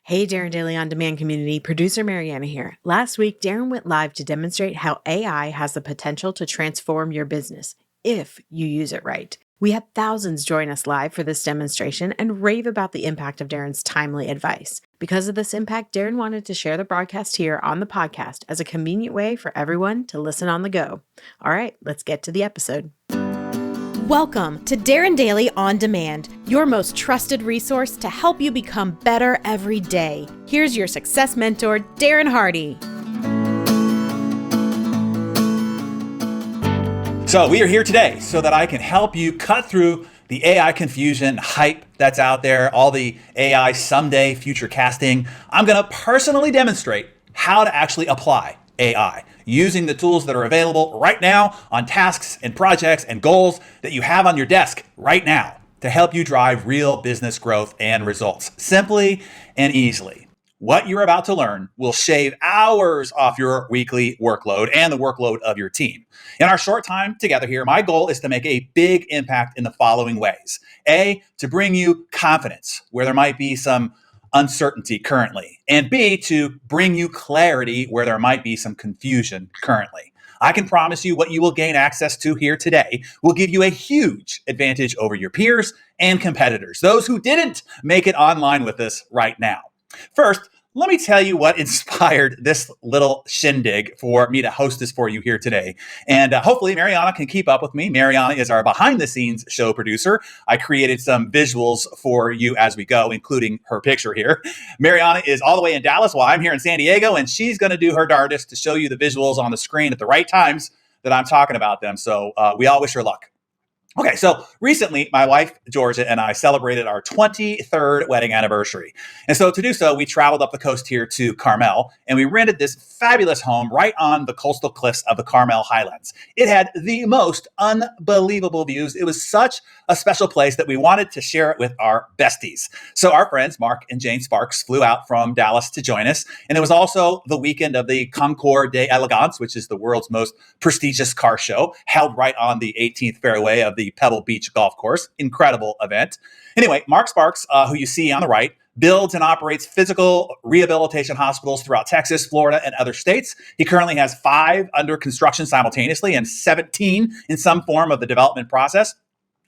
Hey, Darren Daily On Demand community, producer Mariana here. Last week, Darren went live to demonstrate how AI has the potential to transform your business if you use it right. We had thousands join us live for this demonstration and rave about the impact of Darren's timely advice. Because of this impact, Darren wanted to share the broadcast here on the podcast as a convenient way for everyone to listen on the go. All right, let's get to the episode. Welcome to Darren Daily On Demand, your most trusted resource to help you become better every day. Here's your success mentor, Darren Hardy. So we are here today so that I can help you cut through the AI confusion, hype that's out there, all the AI someday future casting. I'm going to personally demonstrate how to actually apply AI using the tools that are available right now on tasks and projects and goals that you have on your desk right now to help you drive real business growth and results simply and easily. What you're about to learn will shave hours off your weekly workload and the workload of your team. In our short time together here, my goal is to make a big impact in the following ways. A, to bring you confidence where there might be some uncertainty currently, and B, to bring you clarity where there might be some confusion currently. I can promise you what you will gain access to here today will give you a huge advantage over your peers and competitors, those who didn't make it online with us right now. First, let me tell you what inspired this little shindig for me to host this for you here today. And hopefully Mariana can keep up with me. Mariana is our behind the scenes show producer. I created some visuals for you as we go, including her picture here. Mariana is all the way in Dallas while I'm here in San Diego, and she's going to do her darndest to show you the visuals on the screen at the right times that I'm talking about them. So we all wish her luck. Okay, so recently, my wife, Georgia, and I celebrated our 23rd wedding anniversary. And so to do so, we traveled up the coast here to Carmel, and we rented this fabulous home right on the coastal cliffs of the Carmel Highlands. It had the most unbelievable views. It was such a special place that we wanted to share it with our besties. So our friends, Mark and Jane Sparks, flew out from Dallas to join us. And it was also the weekend of the Concours d'Elegance, which is the world's most prestigious car show, held right on the 18th fairway of the Pebble Beach golf course. Incredible event. Anyway, Mark Sparks, who you see on the right, builds and operates physical rehabilitation hospitals throughout Texas, Florida, and other states. He currently has 5 under construction simultaneously and 17 in some form of the development process.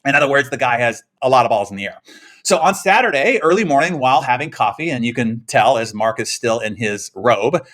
In other words, the guy has a lot of balls in the air. So on Saturday, early morning, while having coffee, and you can tell as Mark is still in his robe,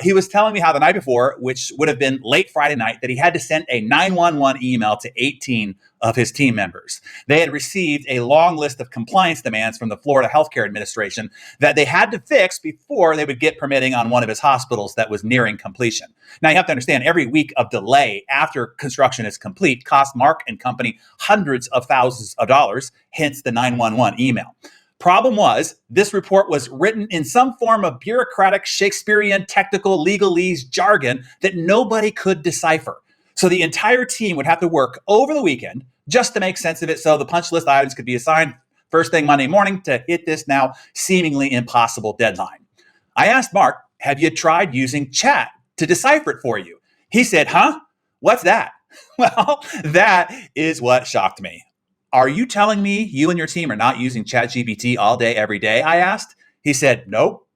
he was telling me how the night before, which would have been late Friday night, that he had to send a 911 email to 18 of his team members. They had received a long list of compliance demands from the Florida Healthcare Administration that they had to fix before they would get permitting on one of his hospitals that was nearing completion. Now, you have to understand, every week of delay after construction is complete costs Mark and company hundreds of thousands of dollars, hence the 911 email. Problem was, this report was written in some form of bureaucratic Shakespearean technical legalese jargon that nobody could decipher. So the entire team would have to work over the weekend just to make sense of it so the punch list items could be assigned first thing Monday morning to hit this now seemingly impossible deadline. I asked Mark, have you tried using chat to decipher it for you? He said, huh? What's that? Well, that is what shocked me. Are you telling me you and your team are not using ChatGPT all day, every day? I asked. He said, nope,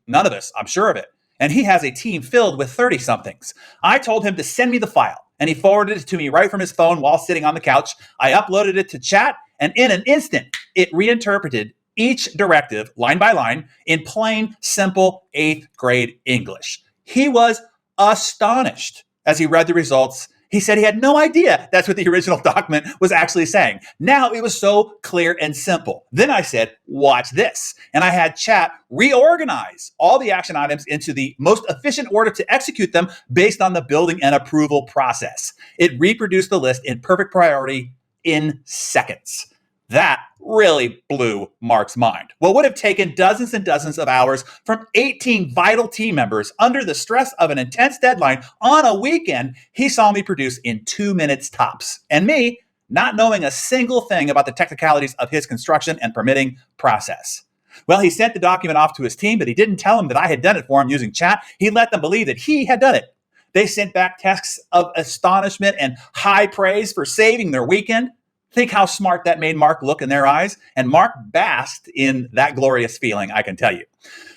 none of us. I'm sure of it. And he has a team filled with 30-somethings. I told him to send me the file, and he forwarded it to me right from his phone while sitting on the couch. I uploaded it to chat, and in an instant, it reinterpreted each directive line by line in plain, simple 8th grade English. He was astonished as he read the results. He said he had no idea that's what the original document was actually saying. Now it was so clear and simple. Then I said, watch this. And I had chat reorganize all the action items into the most efficient order to execute them based on the building and approval process. It reproduced the list in perfect priority in seconds. That really blew Mark's mind. What would have taken dozens and dozens of hours from 18 vital team members under the stress of an intense deadline on a weekend, he saw me produce in 2 minutes tops. And me, not knowing a single thing about the technicalities of his construction and permitting process. Well, he sent the document off to his team, but he didn't tell them that I had done it for him using chat. He let them believe that he had done it. They sent back texts of astonishment and high praise for saving their weekend. Think how smart that made Mark look in their eyes. And Mark basked in that glorious feeling, I can tell you.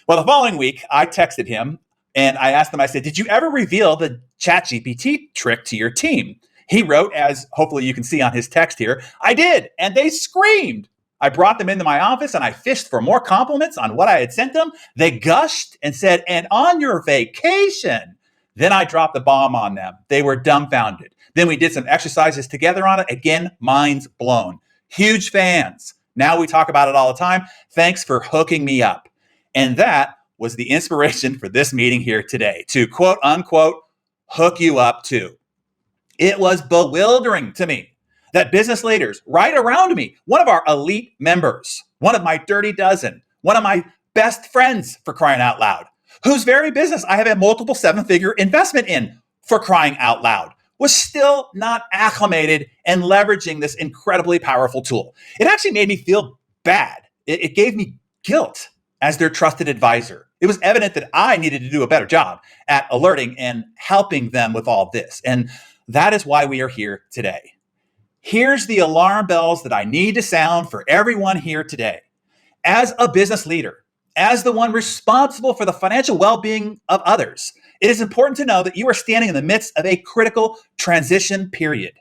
Well, the following week, I texted him and I asked him, I said, did you ever reveal the ChatGPT trick to your team? He wrote, as hopefully you can see on his text here, I did. And they screamed. I brought them into my office and I fished for more compliments on what I had sent them. They gushed and said, and on your vacation. Then I dropped the bomb on them. They were dumbfounded. Then we did some exercises together on it. Again, minds blown. Huge fans. Now we talk about it all the time. Thanks for hooking me up. And that was the inspiration for this meeting here today, to quote unquote, hook you up too. It was bewildering to me that business leaders right around me, one of our elite members, one of my dirty dozen, one of my best friends, for crying out loud, whose very business I have a multiple seven-figure investment in, for crying out loud, was still not acclimated and leveraging this incredibly powerful tool. It actually made me feel bad. It gave me guilt as their trusted advisor. It was evident that I needed to do a better job at alerting and helping them with all this. And that is why we are here today. Here's the alarm bells that I need to sound for everyone here today. As a business leader, as the one responsible for the financial well-being of others, it is important to know that you are standing in the midst of a critical transition period.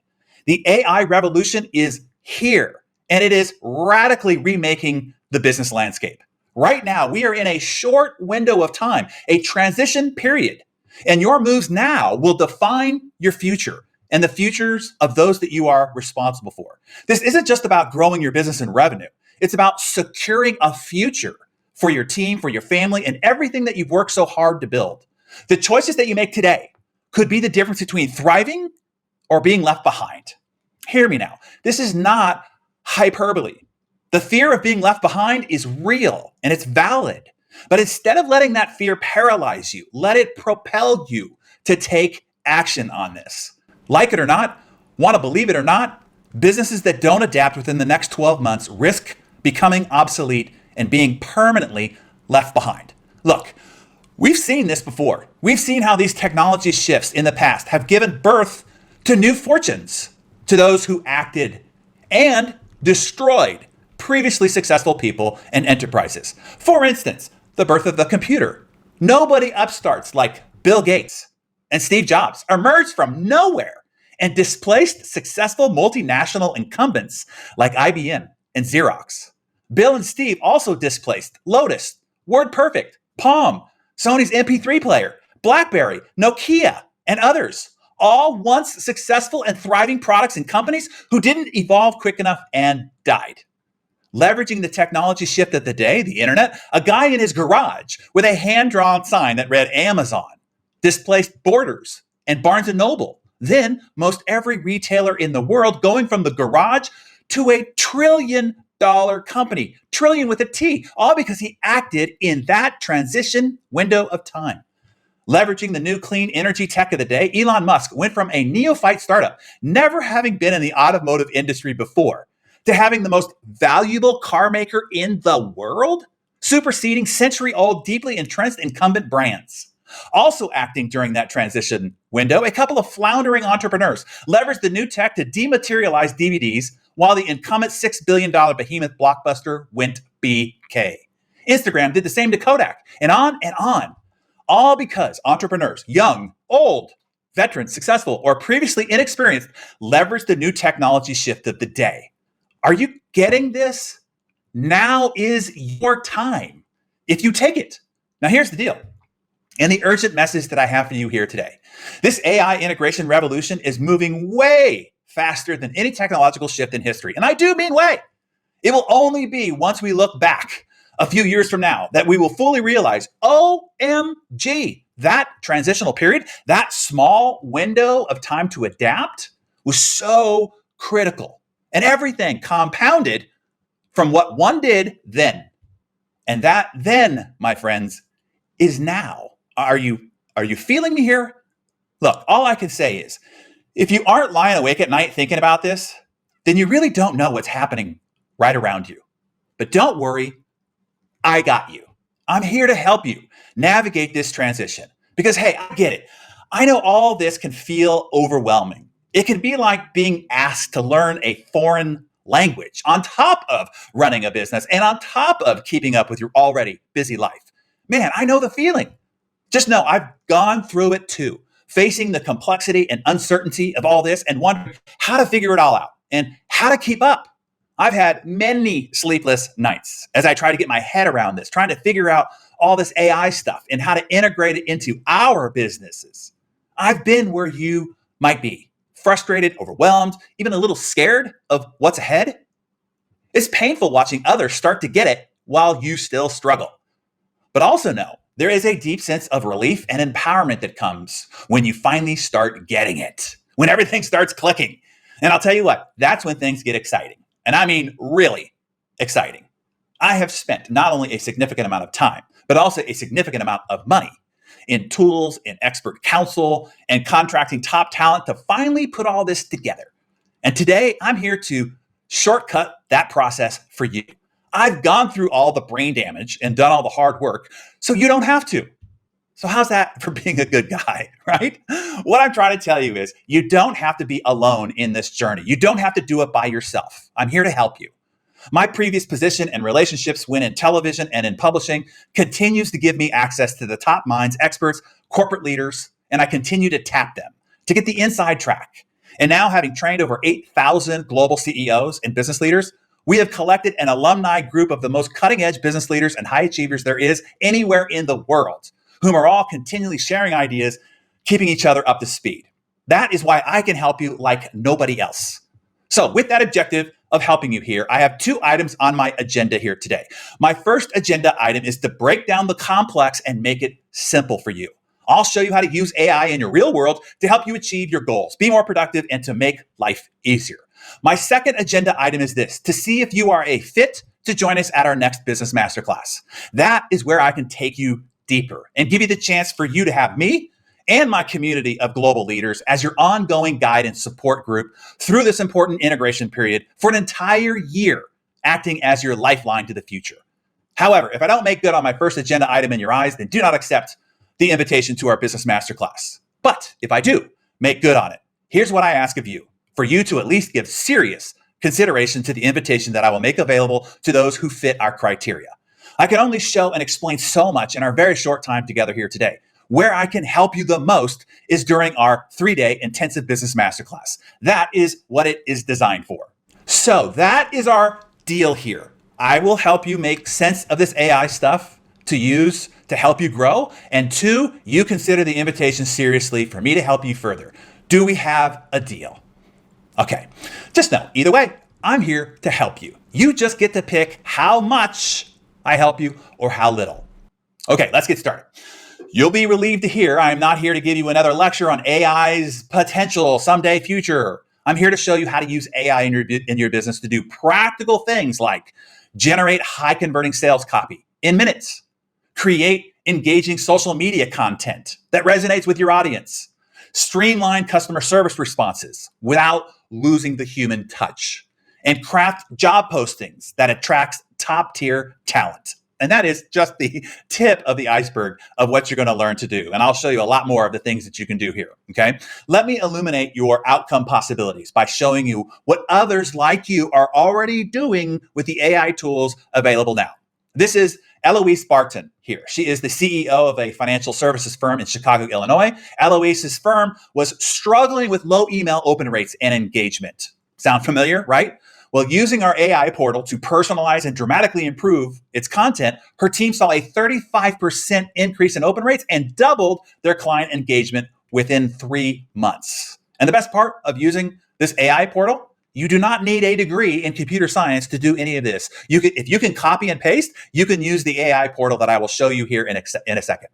The AI revolution is here, and it is radically remaking the business landscape. Right now, we are in a short window of time, a transition period, and your moves now will define your future and the futures of those that you are responsible for. This isn't just about growing your business and revenue. It's about securing a future for your team, for your family, and everything that you've worked so hard to build. The choices that you make today could be the difference between thriving or being left behind. Hear me now. This is not hyperbole. The fear of being left behind is real and it's valid. But instead of letting that fear paralyze you, let it propel you to take action on this. Like it or not, want to believe it or not, businesses that don't adapt within the next 12 months risk becoming obsolete and being permanently left behind. Look, we've seen this before. We've seen how these technology shifts in the past have given birth to new fortunes to those who acted and destroyed previously successful people and enterprises. For instance, the birth of the computer. Nobody upstarts like Bill Gates and Steve Jobs emerged from nowhere and displaced successful multinational incumbents like IBM and Xerox. Bill and Steve also displaced Lotus, WordPerfect, Palm, Sony's MP3 player, BlackBerry, Nokia, and others, all once successful and thriving products and companies who didn't evolve quick enough and died. Leveraging the technology shift of the day, the internet, a guy in his garage with a hand-drawn sign that read Amazon displaced Borders and Barnes & Noble, then most every retailer in the world, going from the garage to $1 trillion company, trillion with a T, all because he acted in that transition window of time. Leveraging the new clean energy tech of the day, Elon Musk went from a neophyte startup, never having been in the automotive industry before, to having the most valuable car maker in the world, superseding century-old, deeply entrenched incumbent brands. Also acting during that transition window, a couple of floundering entrepreneurs leveraged the new tech to dematerialize DVDs while the incumbent $6 billion behemoth Blockbuster went BK. Instagram did the same to Kodak, and on and on. All because entrepreneurs, young, old, veterans, successful, or previously inexperienced, leveraged the new technology shift of the day. Are you getting this? Now is your time if you take it. Now, here's the deal. And the urgent message that I have for you here today. This AI integration revolution is moving way faster than any technological shift in history. And I do mean way. It will only be once we look back a few years from now that we will fully realize, OMG, that transitional period, that small window of time to adapt was so critical. And everything compounded from what one did then. And that then, my friends, is now. Are you feeling me here? Look, all I can say is, if you aren't lying awake at night thinking about this, then you really don't know what's happening right around you. But don't worry, I got you. I'm here to help you navigate this transition. Because, hey, I get it. I know all this can feel overwhelming. It can be like being asked to learn a foreign language, on top of running a business, and on top of keeping up with your already busy life. Man, I know the feeling. Just know I've gone through it too, facing the complexity and uncertainty of all this and wondering how to figure it all out and how to keep up. I've had many sleepless nights as I try to get my head around this, trying to figure out all this AI stuff and how to integrate it into our businesses. I've been where you might be, frustrated, overwhelmed, even a little scared of what's ahead. It's painful watching others start to get it while you still struggle. But also know there is a deep sense of relief and empowerment that comes when you finally start getting it, when everything starts clicking. And I'll tell you what, that's when things get exciting. And I mean really exciting. I have spent not only a significant amount of time, but also a significant amount of money in tools, in expert counsel, and contracting top talent to finally put all this together. And today I'm here to shortcut that process for you. I've gone through all the brain damage and done all the hard work, so you don't have to. So how's that for being a good guy, right? What I'm trying to tell you is you don't have to be alone in this journey. You don't have to do it by yourself. I'm here to help you. My previous position and relationships when in television and in publishing continues to give me access to the top minds, experts, corporate leaders, and I continue to tap them to get the inside track. And now, having trained over 8,000 global CEOs and business leaders, we have collected an alumni group of the most cutting edge business leaders and high achievers there is anywhere in the world, whom are all continually sharing ideas, keeping each other up to speed. That is why I can help you like nobody else. So with that objective of helping you here, I have two items on my agenda here today. My first agenda item is to break down the complex and make it simple for you. I'll show you how to use AI in your real world to help you achieve your goals, be more productive, and to make life easier. My second agenda item is this: to see if you are a fit to join us at our next business masterclass. That is where I can take you deeper and give you the chance for you to have me and my community of global leaders as your ongoing guide and support group through this important integration period for an entire year, acting as your lifeline to the future. However, if I don't make good on my first agenda item in your eyes, then do not accept the invitation to our business masterclass. But if I do make good on it, here's what I ask of you: for you to at least give serious consideration to the invitation that I will make available to those who fit our criteria. I can only show and explain so much in our very short time together here today. Where I can help you the most is during our 3-day intensive business masterclass. That is what it is designed for. So that is our deal here. I will help you make sense of this AI stuff to use to help you grow. And two, you consider the invitation seriously for me to help you further. Do we have a deal? Okay, just know, either way, I'm here to help you. You just get to pick how much I help you or how little. Okay, let's get started. You'll be relieved to hear I am not here to give you another lecture on AI's potential someday future. I'm here to show you how to use AI in your business to do practical things like generate high converting sales copy in minutes, create engaging social media content that resonates with your audience, streamline customer service responses without losing the human touch, and craft job postings that attracts top tier talent. And that is just the tip of the iceberg of what you're going to learn to do. And I'll show you a lot more of the things that you can do here. Okay. Let me illuminate your outcome possibilities by showing you what others like you are already doing with the AI tools available now. This is Eloise Barton here. She is the CEO of a financial services firm in Chicago, Illinois. Eloise's firm was struggling with low email open rates and engagement. Sound familiar, right? Well, using our AI portal to personalize and dramatically improve its content, her team saw a 35% increase in open rates and doubled their client engagement within 3 months. And the best part of using this AI portal, you do not need a degree in computer science to do any of this. If you can copy and paste, you can use the AI portal that I will show you here in a second.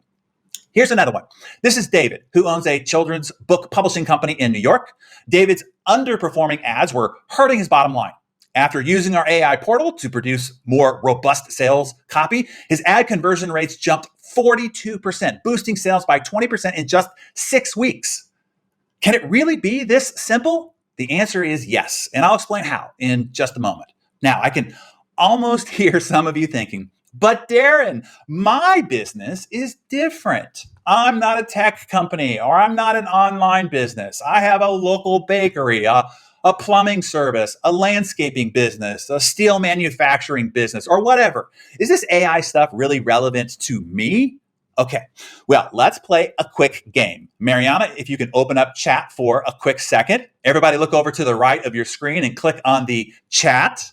Here's another one. This is David, who owns a children's book publishing company in New York. David's underperforming ads were hurting his bottom line. After using our AI portal to produce more robust sales copy, his ad conversion rates jumped 42%, boosting sales by 20% in just 6 weeks. Can it really be this simple? The answer is yes, and I'll explain how in just a moment. Now, I can almost hear some of you thinking, but Darren, my business is different. I'm not a tech company, or I'm not an online business. I have a local bakery, a a plumbing service, a landscaping business, a steel manufacturing business, or whatever. Is this AI stuff really relevant to me? Okay, well, let's play a quick game. Mariana, if you can open up chat for a quick second. Everybody look over to the right of your screen and click on the chat.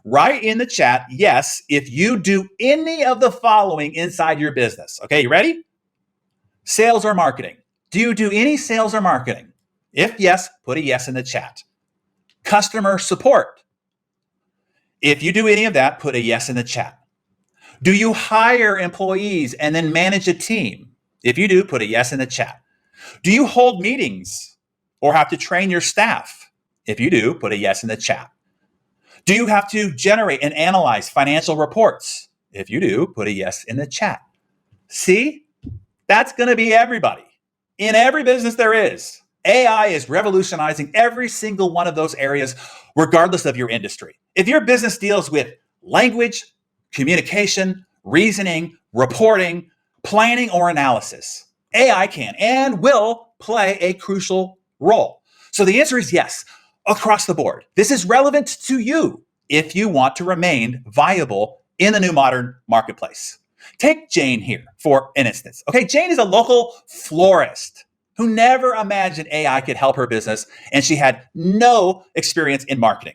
Write in the chat, yes, if you do any of the following inside your business. Okay, you ready? Sales or marketing. Do you do any sales or marketing? If yes, put a yes in the chat. Customer support. If you do any of that, put a yes in the chat. Do you hire employees and then manage a team? If you do, put a yes in the chat. Do you hold meetings or have to train your staff? If you do, put a yes in the chat. Do you have to generate and analyze financial reports? If you do, put a yes in the chat. See, that's going to be everybody. In every business there is. AI is revolutionizing every single one of those areas, regardless of your industry. If your business deals with language, communication, reasoning, reporting, planning, or analysis, AI can and will play a crucial role. So the answer is yes, across the board. This is relevant to you if you want to remain viable in the new modern marketplace. Take Jane here for an instance. Okay, Jane is a local florist who never imagined AI could help her business, and she had no experience in marketing.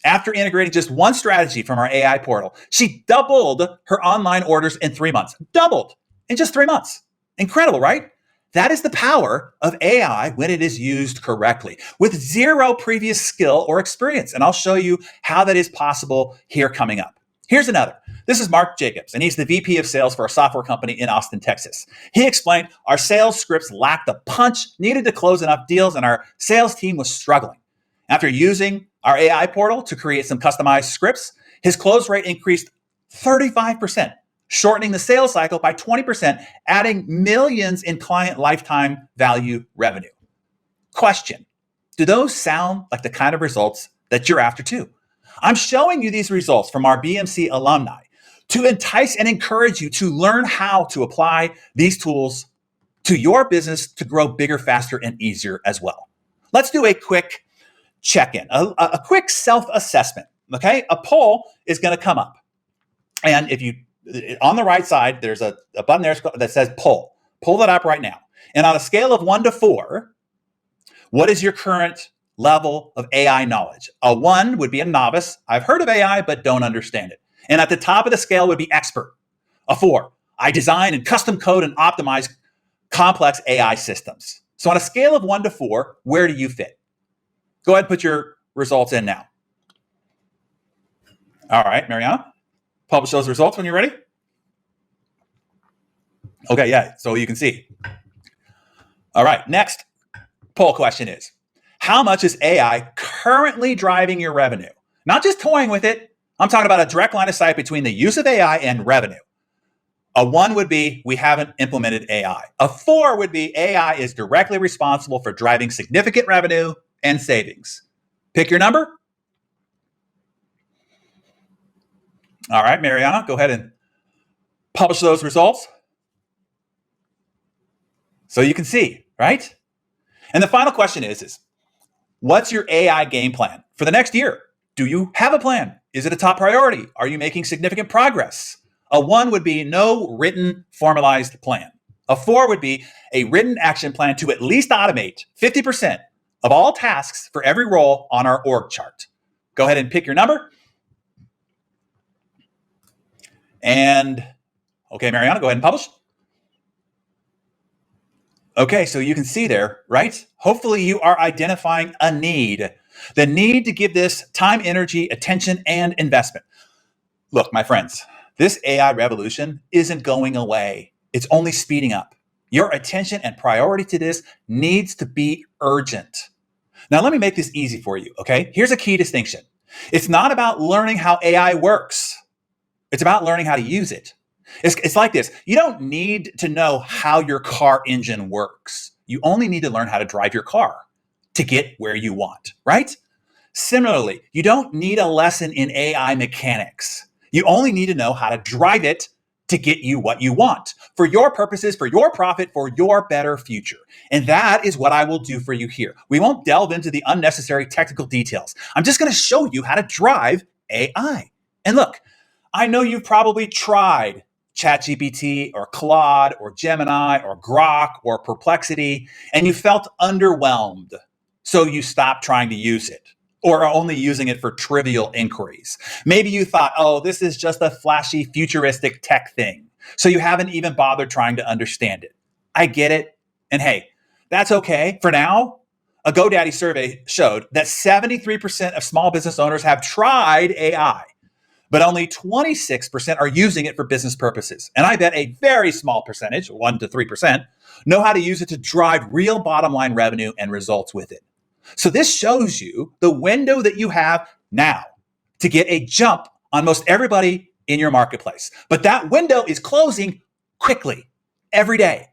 After integrating just one strategy from our AI portal, she doubled her online orders in 3 months. Doubled in just 3 months. Incredible, right? That is the power of AI when it is used correctly, with zero previous skill or experience. And I'll show you how that is possible here coming up. Here's another. This is Mark Jacobs, and he's the VP of sales for a software company in Austin, Texas. He explained our sales scripts lacked the punch needed to close enough deals, and our sales team was struggling. After using our AI portal to create some customized scripts, his close rate increased 35%, shortening the sales cycle by 20%, adding millions in client lifetime value revenue. Question: do those sound like the kind of results that you're after too? I'm showing you these results from our BMC alumni to entice and encourage you to learn how to apply these tools to your business to grow bigger, faster, and easier as well. Let's do a quick check-in, a quick self-assessment, okay? A poll is gonna come up. And if you, on the right side, there's a button there that says poll. Pull that up right now. And on a scale of 1 to 4, what is your current level of AI knowledge? A 1 would be a novice. I've heard of AI, but don't understand it. And at the top of the scale would be expert. A 4, I design and custom code and optimize complex AI systems. So on a scale of 1 to 4, where do you fit? Go ahead and put your results in now. All right, Mariana, publish those results when you're ready. Okay, yeah, so you can see. All right, next poll question is, how much is AI currently driving your revenue? Not just toying with it. I'm talking about a direct line of sight between the use of AI and revenue. A 1 would be, we haven't implemented AI. A 4 would be, AI is directly responsible for driving significant revenue and savings. Pick your number. All right, Mariana, go ahead and publish those results so you can see, right? And the final question is what's your AI game plan for the next year? Do you have a plan? Is it a top priority? Are you making significant progress? A 1 would be no written formalized plan. A 4 would be a written action plan to at least automate 50% of all tasks for every role on our org chart. Go ahead and pick your number. And okay, Mariana, go ahead and publish. Okay, so you can see there, right? Hopefully you are identifying a need, the need to give this time, energy, attention, and investment. Look, my friends, this AI revolution isn't going away. It's only speeding up. Your attention and priority to this needs to be urgent. Now, let me make this easy for you, okay? Here's a key distinction. It's not about learning how AI works. It's about learning how to use it. It's like this. You don't need to know how your car engine works. You only need to learn how to drive your car to get where you want, right? Similarly, you don't need a lesson in AI mechanics. You only need to know how to drive it to get you what you want for your purposes, for your profit, for your better future. And that is what I will do for you here. We won't delve into the unnecessary technical details. I'm just going to show you how to drive AI. And look, I know you've probably tried ChatGPT or Claude or Gemini or Grok or Perplexity, and you felt underwhelmed. So you stopped trying to use it or are only using it for trivial inquiries. Maybe you thought, oh, this is just a flashy, futuristic tech thing. So you haven't even bothered trying to understand it. I get it. And hey, that's okay. For now, a GoDaddy survey showed that 73% of small business owners have tried AI, but only 26% are using it for business purposes. And I bet a very small percentage, 1 to 3%, know how to use it to drive real bottom line revenue and results with it. So this shows you the window that you have now to get a jump on most everybody in your marketplace. But that window is closing quickly every day.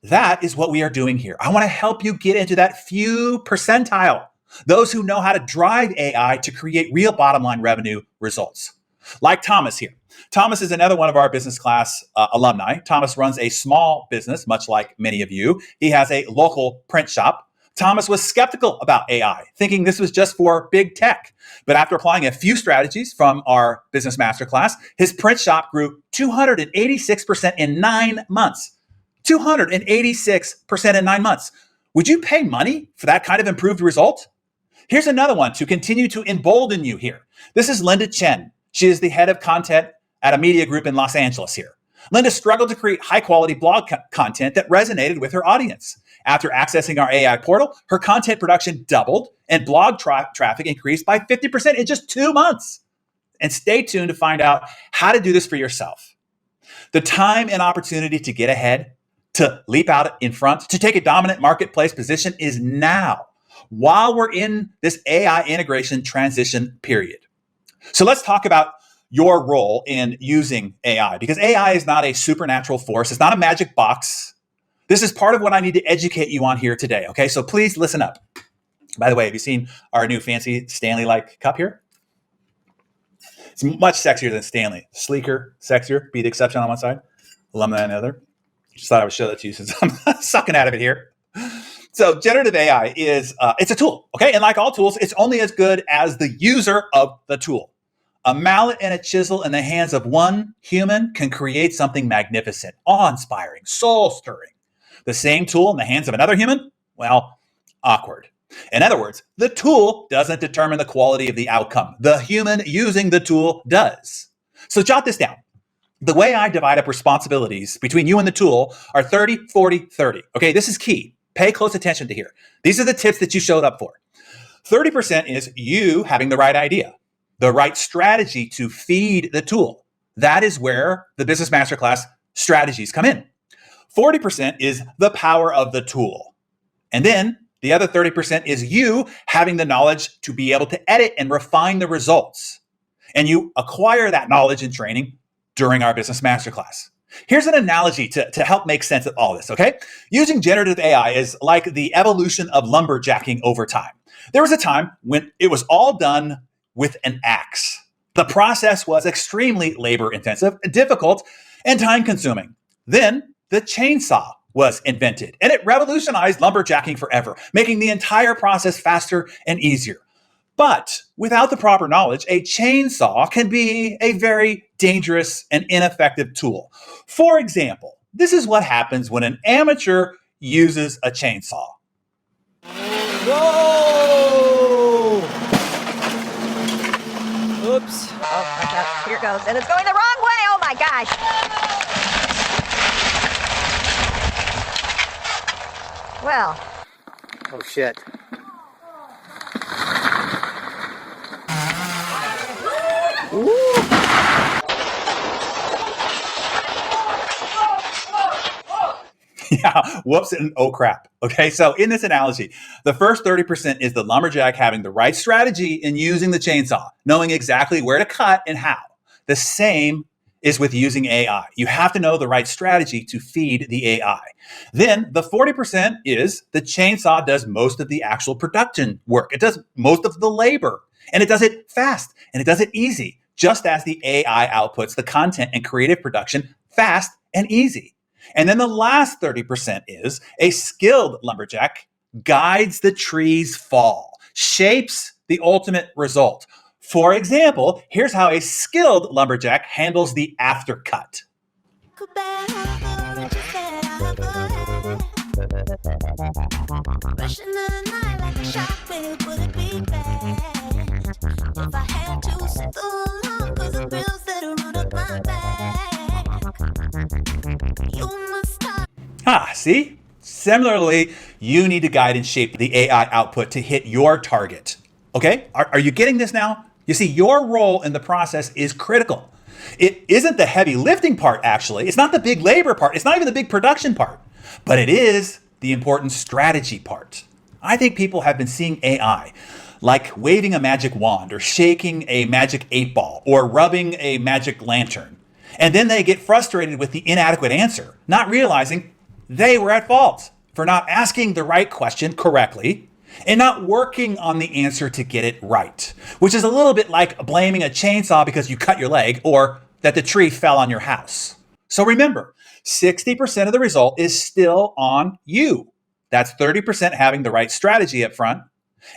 That is what we are doing here. I want to help you get into that few percentile, those who know how to drive AI to create real bottom line revenue results. Like Thomas here. Thomas is another one of our business class alumni. Thomas runs a small business, much like many of you. He has a local print shop. Thomas was skeptical about AI, thinking this was just for big tech. But after applying a few strategies from our business masterclass, his print shop grew 286% in 9 months. 286% in 9 months. Would you pay money for that kind of improved result? Here's another one to continue to embolden you here. This is Linda Chen. She is the head of content at a media group in Los Angeles here. Linda struggled to create high-quality blog content that resonated with her audience. After accessing our AI portal, her content production doubled and blog traffic increased by 50% in just 2 months. And stay tuned to find out how to do this for yourself. The time and opportunity to get ahead, to leap out in front, to take a dominant marketplace position is now, while we're in this AI integration transition period. So let's talk about your role in using AI, because AI is not a supernatural force. It's not a magic box. This is part of what I need to educate you on here today. Okay, so please listen up. By the way, have you seen our new fancy Stanley-like cup here? It's much sexier than Stanley. Sleeker, sexier, be the exception on one side, alumni on the other. Just thought I would show that to you since I'm sucking out of it here. So generative AI is, it's a tool, okay? And like all tools, it's only as good as the user of the tool. A mallet and a chisel in the hands of one human can create something magnificent, awe-inspiring, soul-stirring. The same tool in the hands of another human? Well, awkward. In other words, the tool doesn't determine the quality of the outcome. The human using the tool does. So jot this down. The way I divide up responsibilities between you and the tool are 30, 40, 30. Okay, this is key. Pay close attention to here. These are the tips that you showed up for. 30% is you having the right idea, the right strategy to feed the tool. That is where the Business Masterclass strategies come in. 40% is the power of the tool. And then the other 30% is you having the knowledge to be able to edit and refine the results. And you acquire that knowledge and training during our Business Masterclass. Here's an analogy to help make sense of all this, okay? Using generative AI is like the evolution of lumberjacking over time. There was a time when it was all done with an axe. The process was extremely labor-intensive, difficult, and time-consuming. Then the chainsaw was invented, and it revolutionized lumberjacking forever, making the entire process faster and easier. But without the proper knowledge, a chainsaw can be a very dangerous and ineffective tool. For example, this is what happens when an amateur uses a chainsaw. Whoa! Oops. Oh, watch out. Here it goes. And it's going the wrong way. Oh my gosh. Well. Oh shit. Yeah, whoops and oh crap. Okay, so in this analogy, the first 30% is the lumberjack having the right strategy in using the chainsaw, knowing exactly where to cut and how. The same is with using AI. You have to know the right strategy to feed the AI. Then the 40% is the chainsaw does most of the actual production work. It does most of the labor, and it does it fast, and it does it easy, just as the AI outputs the content and creative production fast, and easy. And then the last 30% is a skilled lumberjack guides the tree's fall, shapes the ultimate result. For example, here's how a skilled lumberjack handles the aftercut. Rushing in the night like a shockwave, would it be bad if I had to sit along? Cause the thrills that run up my back. You must stop. See? Similarly, you need to guide and shape the AI output to hit your target. Okay? Are you getting this now? You see, your role in the process is critical. It isn't the heavy lifting part, actually. It's not the big labor part. It's not even the big production part. But it is the important strategy part. I think people have been seeing AI like waving a magic wand or shaking a magic 8-ball or rubbing a magic lantern. And then they get frustrated with the inadequate answer, not realizing they were at fault for not asking the right question correctly and not working on the answer to get it right, which is a little bit like blaming a chainsaw because you cut your leg or that the tree fell on your house. So remember, 60% of the result is still on you. That's 30% having the right strategy up front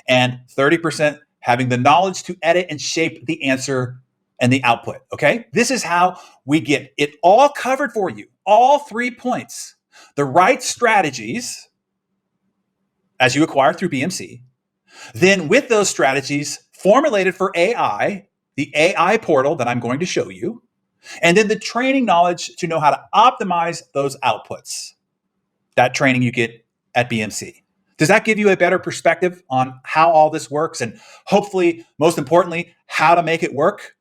and 30% having the knowledge to edit and shape the answer and the output, okay? This is how we get it all covered for you, all 3 points. The right strategies as you acquire through BMC, then with those strategies formulated for AI, the AI portal that I'm going to show you, and then the training knowledge to know how to optimize those outputs. That training you get at BMC. Does that give you a better perspective on how all this works and hopefully, most importantly, how to make it work?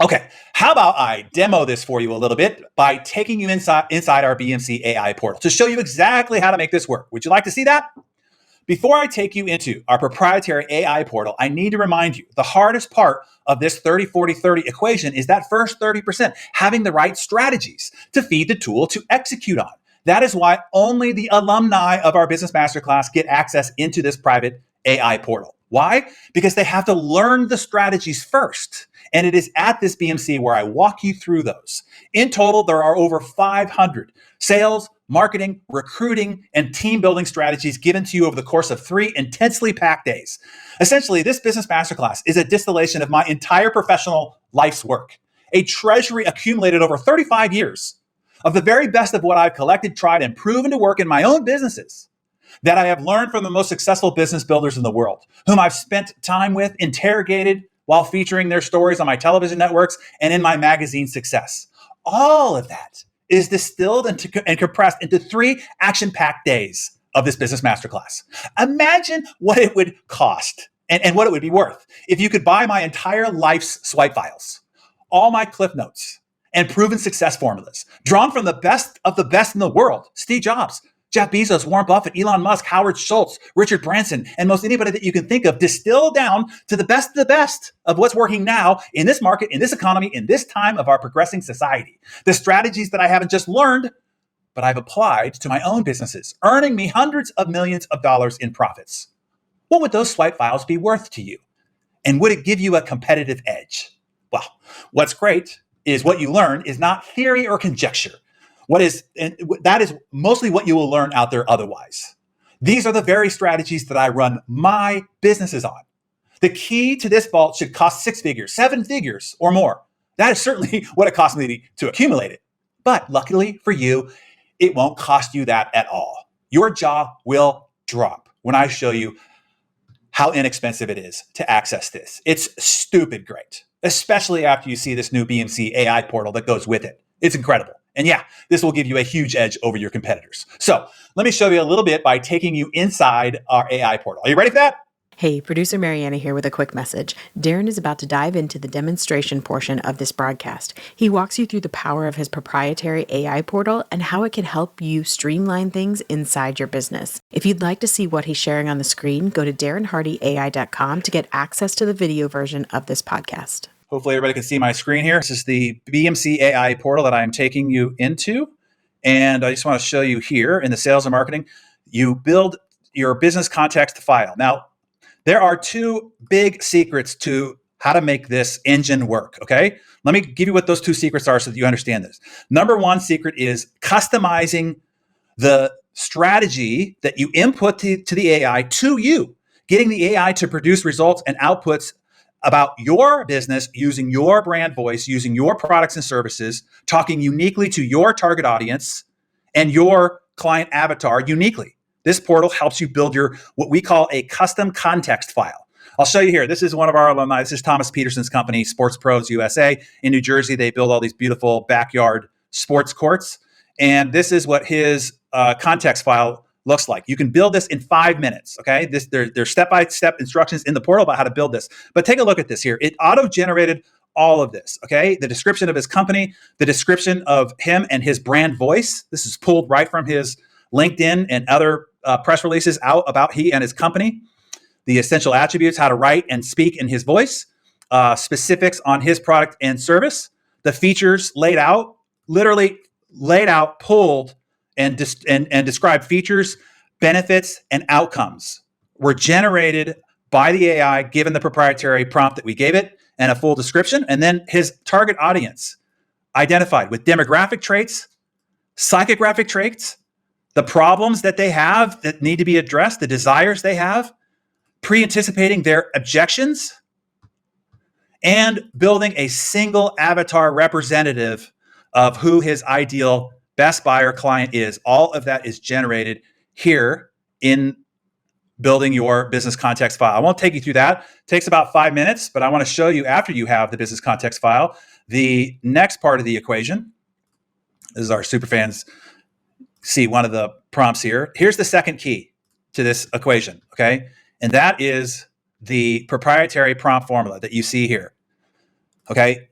Okay, how about I demo this for you a little bit by taking you inside our BMC AI portal to show you exactly how to make this work. Would you like to see that? Before I take you into our proprietary AI portal, I need to remind you the hardest part of this 30-40-30 equation is that first 30%, having the right strategies to feed the tool to execute on. That is why only the alumni of our Business Masterclass get access into this private AI portal. Why? Because they have to learn the strategies first. And it is at this BMC where I walk you through those. In total, there are over 500 sales, marketing, recruiting, and team building strategies given to you over the course of 3 intensely packed days. Essentially, this Business Masterclass is a distillation of my entire professional life's work, a treasury accumulated over 35 years of the very best of what I've collected, tried, and proven to work in my own businesses that I have learned from the most successful business builders in the world, whom I've spent time with, interrogated while featuring their stories on my television networks and in my magazine Success. All of that is distilled and compressed into 3 action-packed days of this Business Masterclass. Imagine what it would cost and what it would be worth if you could buy my entire life's swipe files, all my cliff notes, and proven success formulas, drawn from the best of the best in the world. Steve Jobs, Jeff Bezos, Warren Buffett, Elon Musk, Howard Schultz, Richard Branson, and most anybody that you can think of, distilled down to the best of what's working now in this market, in this economy, in this time of our progressing society. The strategies that I haven't just learned, but I've applied to my own businesses, earning me hundreds of millions of dollars in profits. What would those swipe files be worth to you? And would it give you a competitive edge? Well, what's great is what you learn is not theory or conjecture. That is mostly what you will learn out there otherwise. These are the very strategies that I run my businesses on. The key to this vault should cost 6 figures, 7 figures or more. That is certainly what it cost me to accumulate it. But luckily for you, it won't cost you that at all. Your jaw will drop when I show you how inexpensive it is to access this. It's stupid great, especially after you see this new BMC AI portal that goes with it. It's incredible. And yeah, this will give you a huge edge over your competitors. So let me show you a little bit by taking you inside our AI portal. Are you ready for that? Hey, producer Mariana here with a quick message. Darren is about to dive into the demonstration portion of this broadcast. He walks you through the power of his proprietary AI portal and how it can help you streamline things inside your business. If you'd like to see what he's sharing on the screen, go to darrenhardyai.com to get access to the video version of this podcast. Hopefully everybody can see my screen here. This is the BMC AI portal that I'm taking you into. And I just want to show you here in the sales and marketing, you build your business context file. Now, there are 2 big secrets to how to make this engine work. Okay. Let me give you what those two secrets are so that you understand this. Number one secret is customizing the strategy that you input to the AI to you, getting the AI to produce results and outputs about your business using your brand voice, using your products and services, talking uniquely to your target audience and your client avatar uniquely. This portal helps you build your what we call a custom context file. I'll show you here. This is one of our alumni. This is Thomas Peterson's company, Sports Pros USA. In New Jersey, they build all these beautiful backyard sports courts. And this is what his context file looks like. You can build this in 5 minutes, okay? There's step-by-step instructions in the portal about how to build this. But take a look at this here. It auto-generated all of this, okay? The description of his company, the description of him and his brand voice. This is pulled right from his LinkedIn and other press releases out about he and his company. The essential attributes, how to write and speak in his voice, specifics on his product and service, the features laid out, literally laid out, pulled, and described features, benefits, and outcomes were generated by the AI, given the proprietary prompt that we gave it and a full description. And then his target audience identified with demographic traits, psychographic traits, the problems that they have that need to be addressed, the desires they have, pre-anticipating their objections, and building a single avatar representative of who his ideal best buyer client is. All of that is generated here in building your business context file. I won't take you through that. It takes about 5 minutes, but I want to show you after you have the business context file, the next part of the equation. This is our superfans see one of the prompts here. Here's the second key to this equation, okay? And that is the proprietary prompt formula that you see here, okay?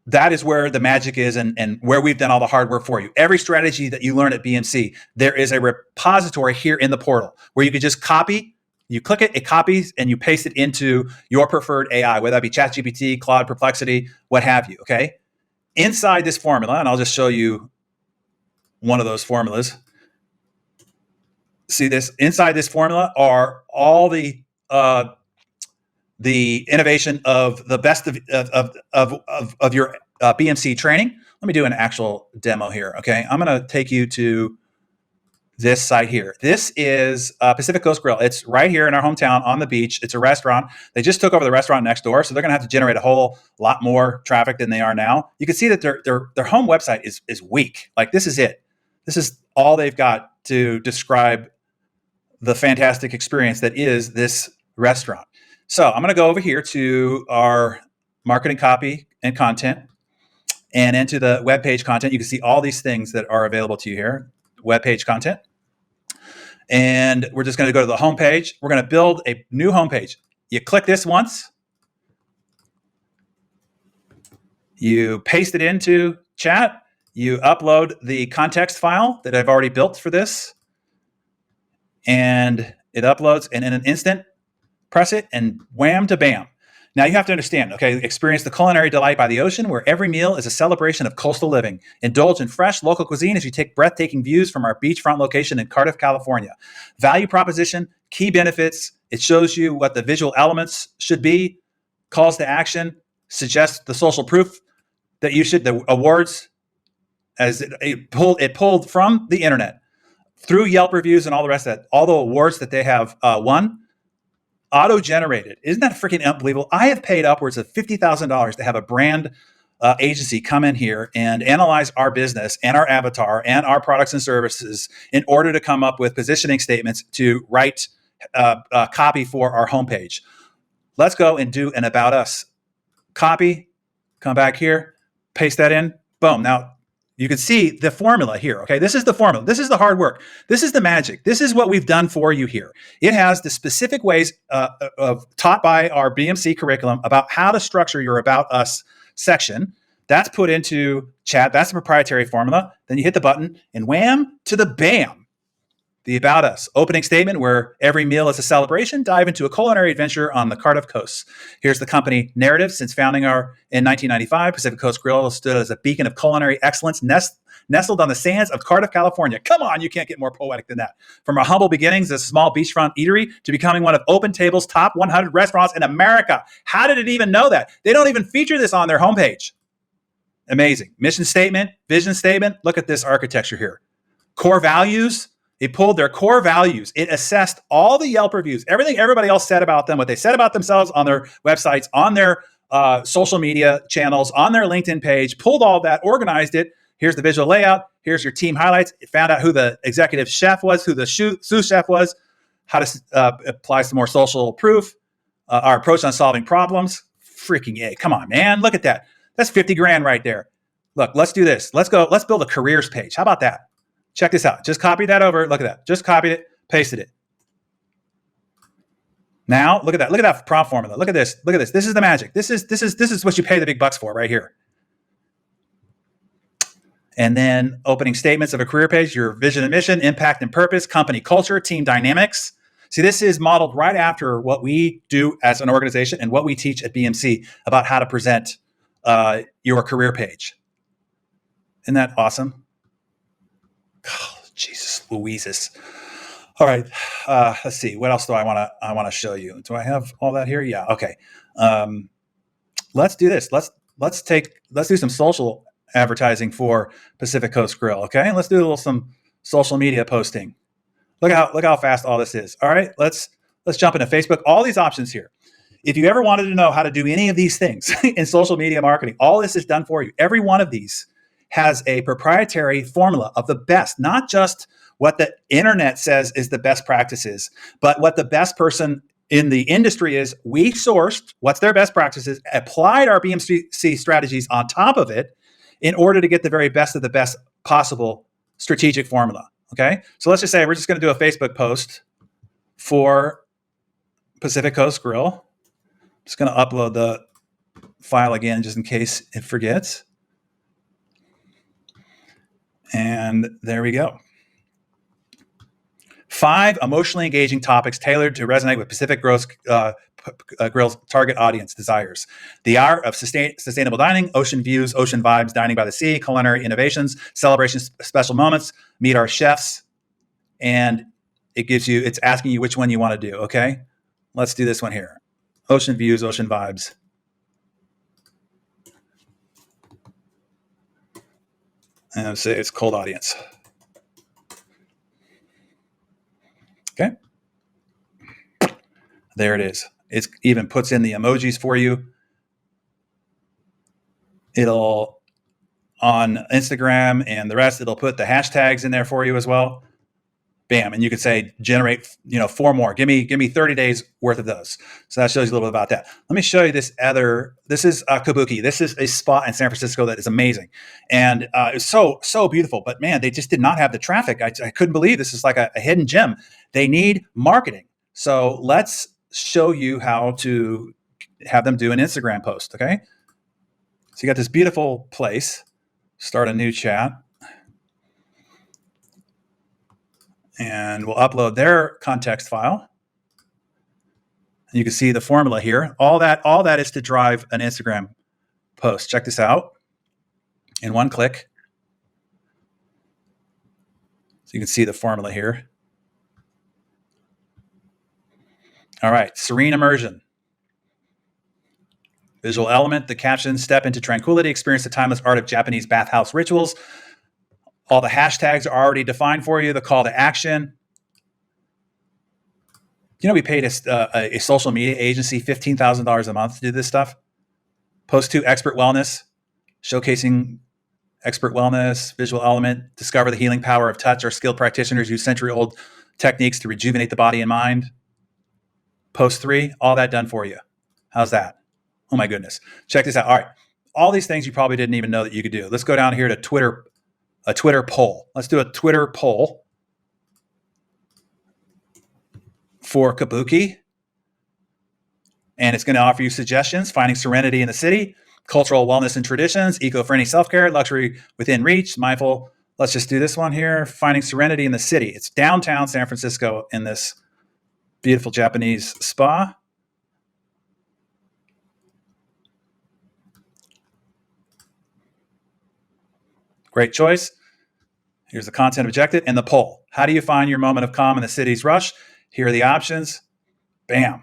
That is where the magic is and where we've done all the hard work for you. Every strategy that you learn at BMC, there is a repository here in the portal where you can just copy, you click it, it copies, and you paste it into your preferred AI, whether that be ChatGPT, Claude, Perplexity, what have you, okay? Inside this formula, and I'll just show you one of those formulas. See this? Inside this formula are all the innovation of the best of your BMC training. Let me do an actual demo here. Okay, I'm going to take you to this site here. This is Pacific Coast Grill. It's right here in our hometown on the beach. It's a restaurant. They just took over the restaurant next door, so they're going to have to generate a whole lot more traffic than they are now. You can see that their home website is weak. Like, this is it. This is all they've got to describe the fantastic experience that is this restaurant. So I'm going to go over here to our marketing copy and content and into the web page content. You can see all these things that are available to you here, web page content. And we're just going to go to the home page. We're going to build a new home page. You click this once. You paste it into chat. You upload the context file that I've already built for this. And it uploads, and in an instant, press it, and wham to bam. Now you have to understand, okay, experience the culinary delight by the ocean, where every meal is a celebration of coastal living. Indulge in fresh local cuisine as you take breathtaking views from our beachfront location in Cardiff, California. Value proposition, key benefits. It shows you what the visual elements should be. Calls to action, suggests the social proof that you should, the awards, as it pulled from the internet through Yelp reviews and all the rest of that, all the awards that they have won, auto-generated. Isn't that freaking unbelievable? I have paid upwards of $50,000 to have a brand agency come in here and analyze our business and our avatar and our products and services in order to come up with positioning statements to write copy for our homepage. Let's go and do an About Us copy. Come back here, paste that in, boom. Now, you can see the formula here, okay? This is the formula. This is the hard work. This is the magic. This is what we've done for you here. It has the specific ways taught by our BMC curriculum about how to structure your About Us section. That's put into chat. That's the proprietary formula. Then you hit the button, and wham to the bam. The About Us opening statement, where every meal is a celebration. Dive into a culinary adventure on the Cardiff coast. Here's the company narrative. Since founding in 1995, Pacific Coast Grill has stood as a beacon of culinary excellence, nestled on the sands of Cardiff, California. Come on, you can't get more poetic than that. From our humble beginnings as a small beachfront eatery to becoming one of OpenTable's top 100 restaurants in America. How did it even know that? They don't even feature this on their homepage. Amazing. Mission statement, vision statement. Look at this architecture here. Core values. It pulled their core values. It assessed all the Yelp reviews, everything everybody else said about them, what they said about themselves on their websites, on their social media channels, on their LinkedIn page, pulled all that, organized it. Here's the visual layout. Here's your team highlights. It found out who the executive chef was, who the sous chef was, how to apply some more social proof, our approach on solving problems. Freaking A. Come on, man. Look at that. That's 50 grand right there. Look, let's do this. Let's go. Let's build a careers page. How about that? Check this out. Just copy that over. Look at that. Just copied it, pasted it. Now, look at that. Look at that prompt formula. Look at this. Look at this. This is the magic. This is what you pay the big bucks for right here. And then opening statements of a career page, your vision and mission, impact and purpose, company culture, team dynamics. See, this is modeled right after what we do as an organization and what we teach at BMC about how to present your career page. Isn't that awesome? Oh, Jesus Louises. All right. Let's see. What else do I want to show you? Do I have all that here? Yeah. Okay. Let's do this. Let's do some social advertising for Pacific Coast Grill. Okay. Let's do some social media posting. Look how fast all this is. All right. Let's jump into Facebook. All these options here. If you ever wanted to know how to do any of these things in social media marketing, all this is done for you. Every one of these has a proprietary formula of the best, not just what the internet says is the best practices, but what the best person in the industry is. We sourced what's their best practices, applied our BMC strategies on top of it in order to get the very best of the best possible strategic formula. Okay. So let's just say we're just going to do a Facebook post for Pacific Coast Grill. Just going to upload the file again, just in case it forgets. And there we go. 5 emotionally engaging topics tailored to resonate with Pacific Grill's target audience desires. The art of sustainable dining, ocean views, ocean vibes, dining by the sea, culinary innovations, celebrations, special moments, meet our chefs. And it's asking you which one you want to do. Okay. Let's do this one here. Ocean views, ocean vibes. And say it's cold audience. Okay. There it is. It even puts in the emojis for you. It'll, on Instagram and the rest, it'll put the hashtags in there for you as well. Bam. And you could say, generate, 4 more. Give me 30 days worth of those. So that shows you a little bit about that. Let me show you this is Kabuki. This is a spot in San Francisco that is amazing. And it's so beautiful, but man, they just did not have the traffic. I couldn't believe this is like a hidden gem. They need marketing. So let's show you how to have them do an Instagram post. Okay. So you got this beautiful place. Start a new chat. And we'll upload their context file. And you can see the formula here. All that is to drive an Instagram post. Check this out. In one click. So you can see the formula here. All right, serene immersion. Visual element, the caption, step into tranquility, experience the timeless art of Japanese bathhouse rituals. All the hashtags are already defined for you, the call to action. We paid a social media agency $15,000 a month to do this stuff. Post 2, expert wellness, showcasing expert wellness, visual element, discover the healing power of touch. Our skilled practitioners use century-old techniques to rejuvenate the body and mind. Post 3, all that done for you. How's that? Oh my goodness. Check this out. All right. All these things you probably didn't even know that you could do. Let's go down here to Twitter, a Twitter poll. Let's do a Twitter poll for Kabuki. And it's going to offer you suggestions: finding serenity in the city, cultural wellness and traditions, eco-friendly self-care, luxury within reach, mindful. Let's just do this one here. Finding serenity in the city. It's downtown San Francisco in this beautiful Japanese spa. Great choice. Here's the content objective and the poll. How do you find your moment of calm in the city's rush? Here are the options. Bam.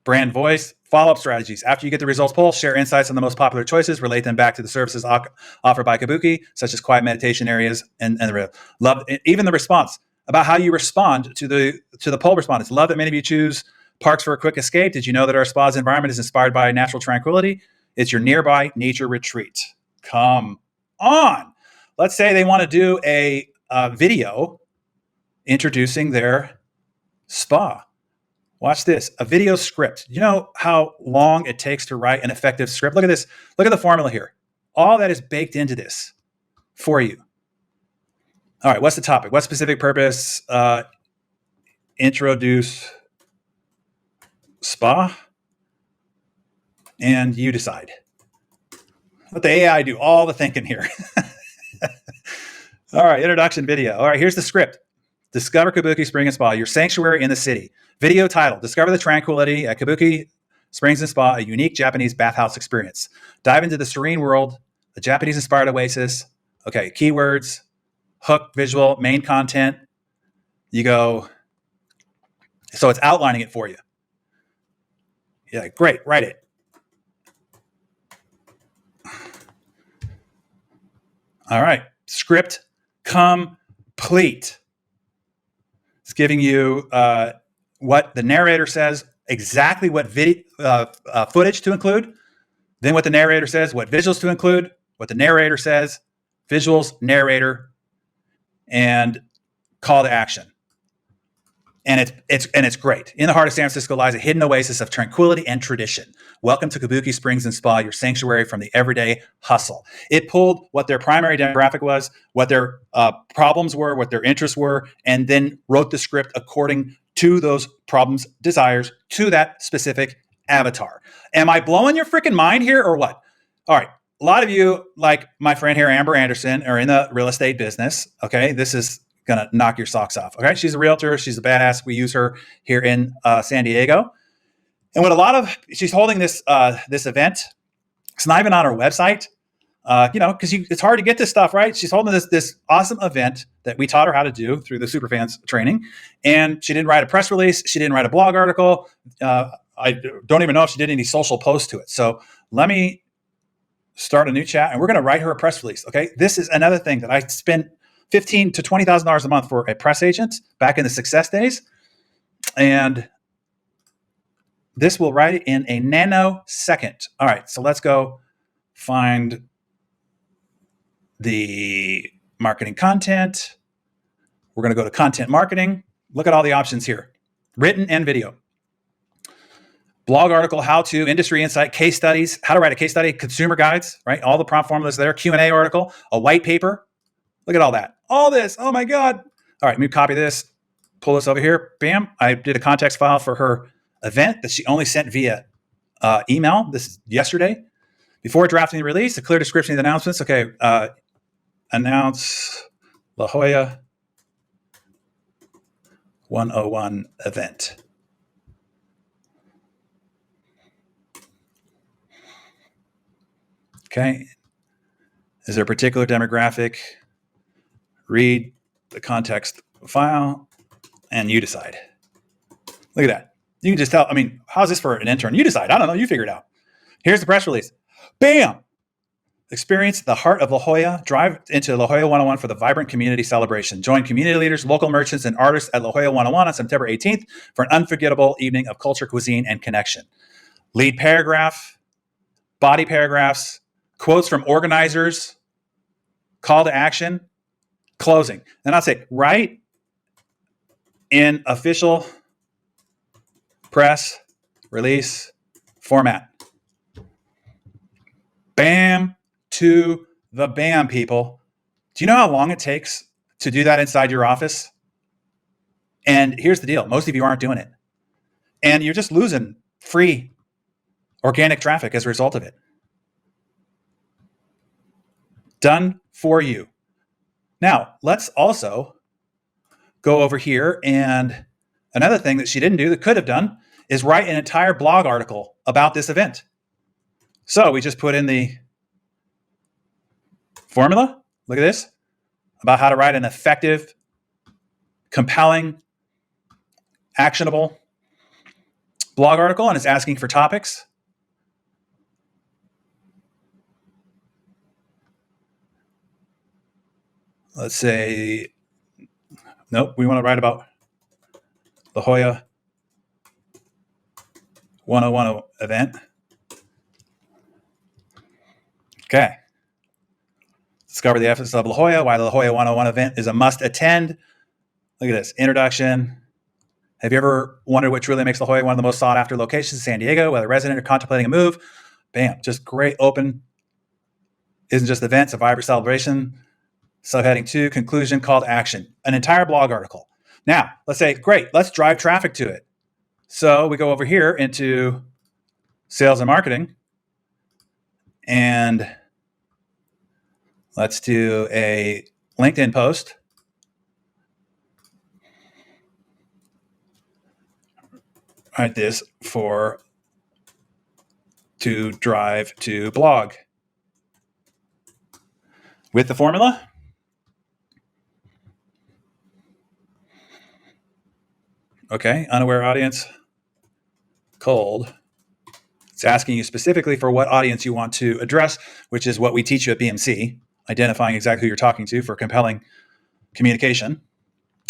Brand voice, follow-up strategies. After you get the results poll, share insights on the most popular choices, relate them back to the services offered by Kabuki, such as quiet meditation areas and the love, even the response about how you respond to the poll respondents. Love that many of you choose parks for a quick escape. Did you know that our spa's environment is inspired by natural tranquility? It's your nearby nature retreat. Come on. Let's say they want to do a video introducing their spa. Watch this, a video script. You know how long it takes to write an effective script? Look at this. Look at the formula here. All that is baked into this for you. All right, what's the topic? What specific purpose? Introduce spa, and you decide. Let the AI do all the thinking here. All right, introduction video. All right, here's the script. Discover Kabuki Spring and Spa, your sanctuary in the city. Video title, Discover the Tranquility at Kabuki Springs and Spa, a unique Japanese bathhouse experience. Dive into the serene world, a Japanese-inspired oasis. Okay, keywords, hook, visual, main content. You go, so it's outlining it for you. Yeah, great, write it. All right, script complete. It's giving you what the narrator says, exactly what footage to include, then what the narrator says, what visuals to include, what the narrator says, visuals, narrator, and call to action. And it's great. In the heart of San Francisco lies a hidden oasis of tranquility and tradition. Welcome to Kabuki Springs and Spa, your sanctuary from the everyday hustle. It pulled what their primary demographic was, what their problems were, what their interests were, and then wrote the script according to those problems, desires, to that specific avatar. Am I blowing your freaking mind here or what? All right. A lot of you, like my friend here, Amber Anderson, are in the real estate business. Okay. This is going to knock your socks off. Okay. She's a realtor. She's a badass. We use her here in San Diego. And what she's holding this event. It's not even on her website, because it's hard to get this stuff, right? She's holding this awesome event that we taught her how to do through the Superfans training. And she didn't write a press release. She didn't write a blog article. I don't even know if she did any social posts to it. So let me start a new chat and we're going to write her a press release. Okay. This is another thing that I spent $15,000 to $20,000 a month for a press agent back in the success days. And this will write it in a nanosecond. All right. So let's go find the marketing content. We're going to go to content marketing. Look at all the options here, written and video. Blog article, how to, industry insight, case studies, how to write a case study, consumer guides, right? All the prompt formulas there, Q&A article, a white paper. Look at all that. All this. Oh my God. All right, let me copy this, pull this over here. Bam. I did a context file for her event that she only sent via email. This is yesterday. Before drafting the release, a clear description of the announcements. Okay. Announce La Jolla 101 event. Okay. Is there a particular demographic? Read the context file and you decide. Look at that. You can just tell, how's this for an intern? You decide. I don't know. You figure it out. Here's the press release. Bam! Experience the heart of La Jolla. Drive into La Jolla 101 for the vibrant community celebration. Join community leaders, local merchants, and artists at La Jolla 101 on September 18th for an unforgettable evening of culture, cuisine, and connection. Lead paragraph, body paragraphs, quotes from organizers, call to action, closing. Then I'll say, write in official press release format. Bam to the bam, people. Do you know how long it takes to do that inside your office? And here's the deal. Most of you aren't doing it. And you're just losing free organic traffic as a result of it. Done for you. Now, let's also go over here. And another thing that she didn't do that could have done is write an entire blog article about this event. So we just put in the formula. Look at this. about how to write an effective, compelling, actionable blog article, and it's asking for topics. Let's say, nope, we want to write about La Jolla 101 event. Okay. Discover the essence of La Jolla, why the La Jolla 101 event is a must attend. Look at this, introduction. Have you ever wondered what truly makes La Jolla one of the most sought after locations in San Diego, whether resident or contemplating a move? Bam, just great open. Isn't just events, a vibrant celebration. Subheading 2, conclusion, call to action. An entire blog article. Now, let's say, great, let's drive traffic to it. So we go over here into sales and marketing, and let's do a LinkedIn post. Write this to drive to blog. With the formula, okay, unaware audience, cold. It's asking you specifically for what audience you want to address, which is what we teach you at BMC, identifying exactly who you're talking to for compelling communication.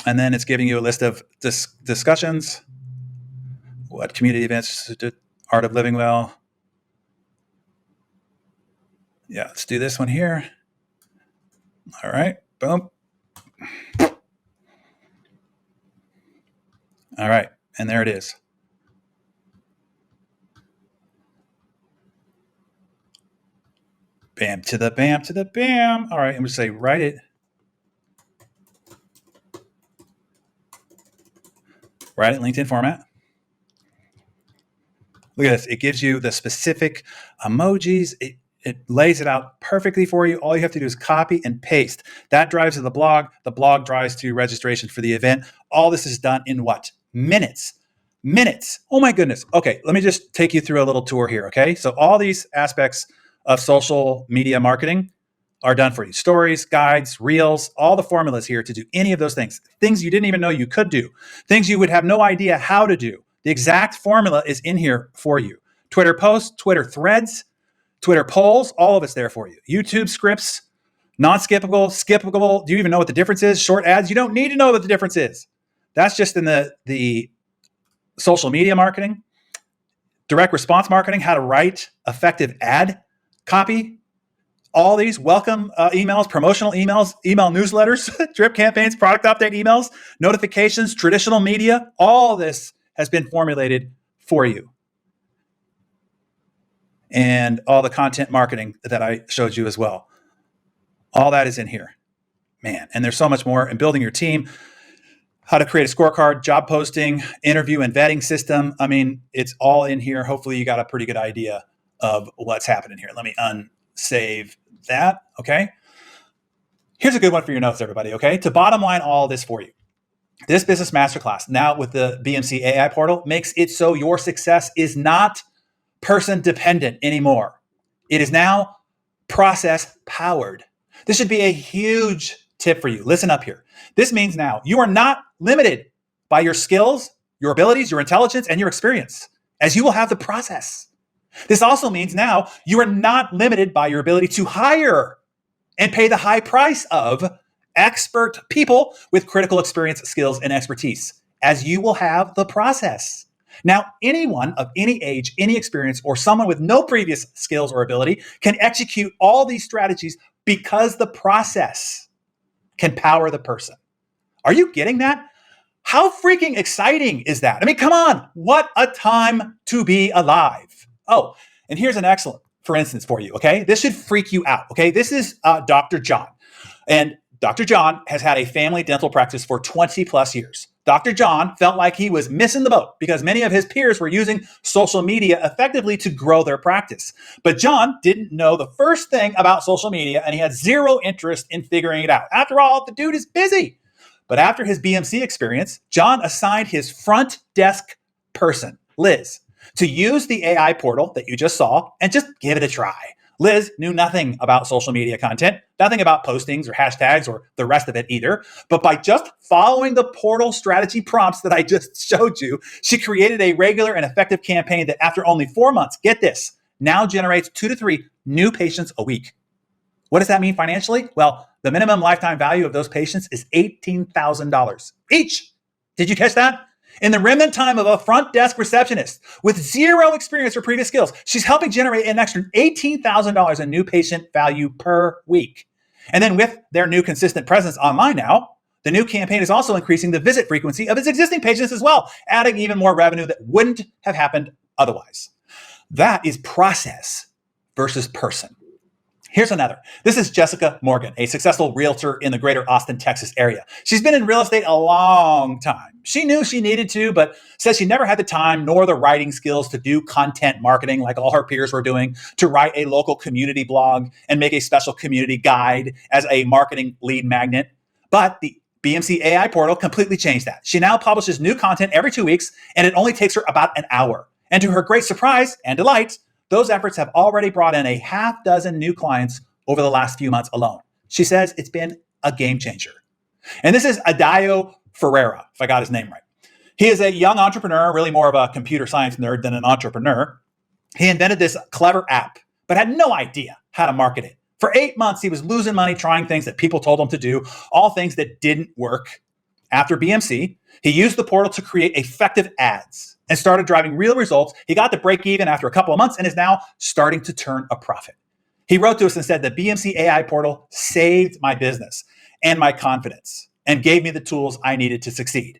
And then it's giving you a list of discussions, what community events, art of living well. Yeah, let's do this one here. All right, boom. All right, and there it is. Bam to the bam to the bam. All right, I'm going to say write it. Write it in LinkedIn format. Look at this. It gives you the specific emojis. It lays it out perfectly for you. All you have to do is copy and paste. That drives to the blog. The blog drives to registration for the event. All this is done in what? Minutes. Minutes. Oh my goodness. Okay, let me just take you through a little tour here, okay? So all these aspects of social media marketing are done for you. Stories, guides, reels, all the formulas here to do any of those things. Things you didn't even know you could do. Things you would have no idea how to do. The exact formula is in here for you. Twitter posts, Twitter threads, Twitter polls, all of it's there for you. YouTube scripts, non-skippable, skippable. Do you even know what the difference is? Short ads, you don't need to know what the difference is. That's just in the social media marketing. Direct response marketing, how to write effective ad copy. All these welcome emails, promotional emails, email newsletters, drip campaigns, product update emails, notifications, traditional media. All this has been formulated for you. And all the content marketing that I showed you as well. All that is in here. Man, and there's so much more. And building your team, how to create a scorecard, job posting, interview and vetting system. I mean, it's all in here. Hopefully you got a pretty good idea of what's happening here. Let me unsave that, okay? Here's a good one for your notes, everybody, okay? To bottom line all this for you. This business masterclass, now with the BMC AI portal, makes it so your success is not person dependent anymore. It is now process powered. This should be a huge tip for you. Listen up here. This means now you are not limited by your skills, your abilities, your intelligence, and your experience, as you will have the process. This also means now you are not limited by your ability to hire and pay the high price of expert people with critical experience, skills, and expertise, as you will have the process. Now, anyone of any age, any experience, or someone with no previous skills or ability can execute all these strategies because the process can power the person. Are you getting that? How freaking exciting is that? I mean, come on. What a time to be alive. Oh, and here's an excellent, for instance, for you, okay? This should freak you out, okay? This is Dr. John. And Dr. John has had a family dental practice for 20 plus years. Dr. John felt like he was missing the boat because many of his peers were using social media effectively to grow their practice. But John didn't know the first thing about social media, and he had zero interest in figuring it out. After all, the dude is busy. But after his BMC experience, John assigned his front desk person, Liz, to use the AI portal that you just saw and just give it a try. Liz knew nothing about social media content, nothing about postings or hashtags or the rest of it either. But by just following the portal strategy prompts that I just showed you, she created a regular and effective campaign that after only 4 months, get this, now generates 2 to 3 new patients a week. What does that mean financially? Well, the minimum lifetime value of those patients is $18,000 each. Did you catch that? In the remnant time of a front desk receptionist with zero experience or previous skills, she's helping generate an extra $18,000 in new patient value per week. And then with their new consistent presence online now, the new campaign is also increasing the visit frequency of its existing patients as well, adding even more revenue that wouldn't have happened otherwise. That is process versus person. Here's another. This is Jessica Morgan, a successful realtor in the greater Austin, Texas area. She's been in real estate a long time. She knew she needed to, but says she never had the time nor the writing skills to do content marketing like all her peers were doing, to write a local community blog and make a special community guide as a marketing lead magnet. But the BMC AI portal completely changed that. She now publishes new content every 2 weeks, and it only takes her about an hour. And to her great surprise and delight, those efforts have already brought in a half dozen new clients over the last few months alone. She says it's been a game changer. And this is Adayo Ferreira, if I got his name right. He is a young entrepreneur, really more of a computer science nerd than an entrepreneur. He invented this clever app, but had no idea how to market it. For 8 months, he was losing money trying things that people told him to do, all things that didn't work. After BMC, he used the portal to create effective ads and started driving real results. He got to break even after a couple of months and is now starting to turn a profit. He wrote to us and said, the BMC AI portal saved my business and my confidence and gave me the tools I needed to succeed.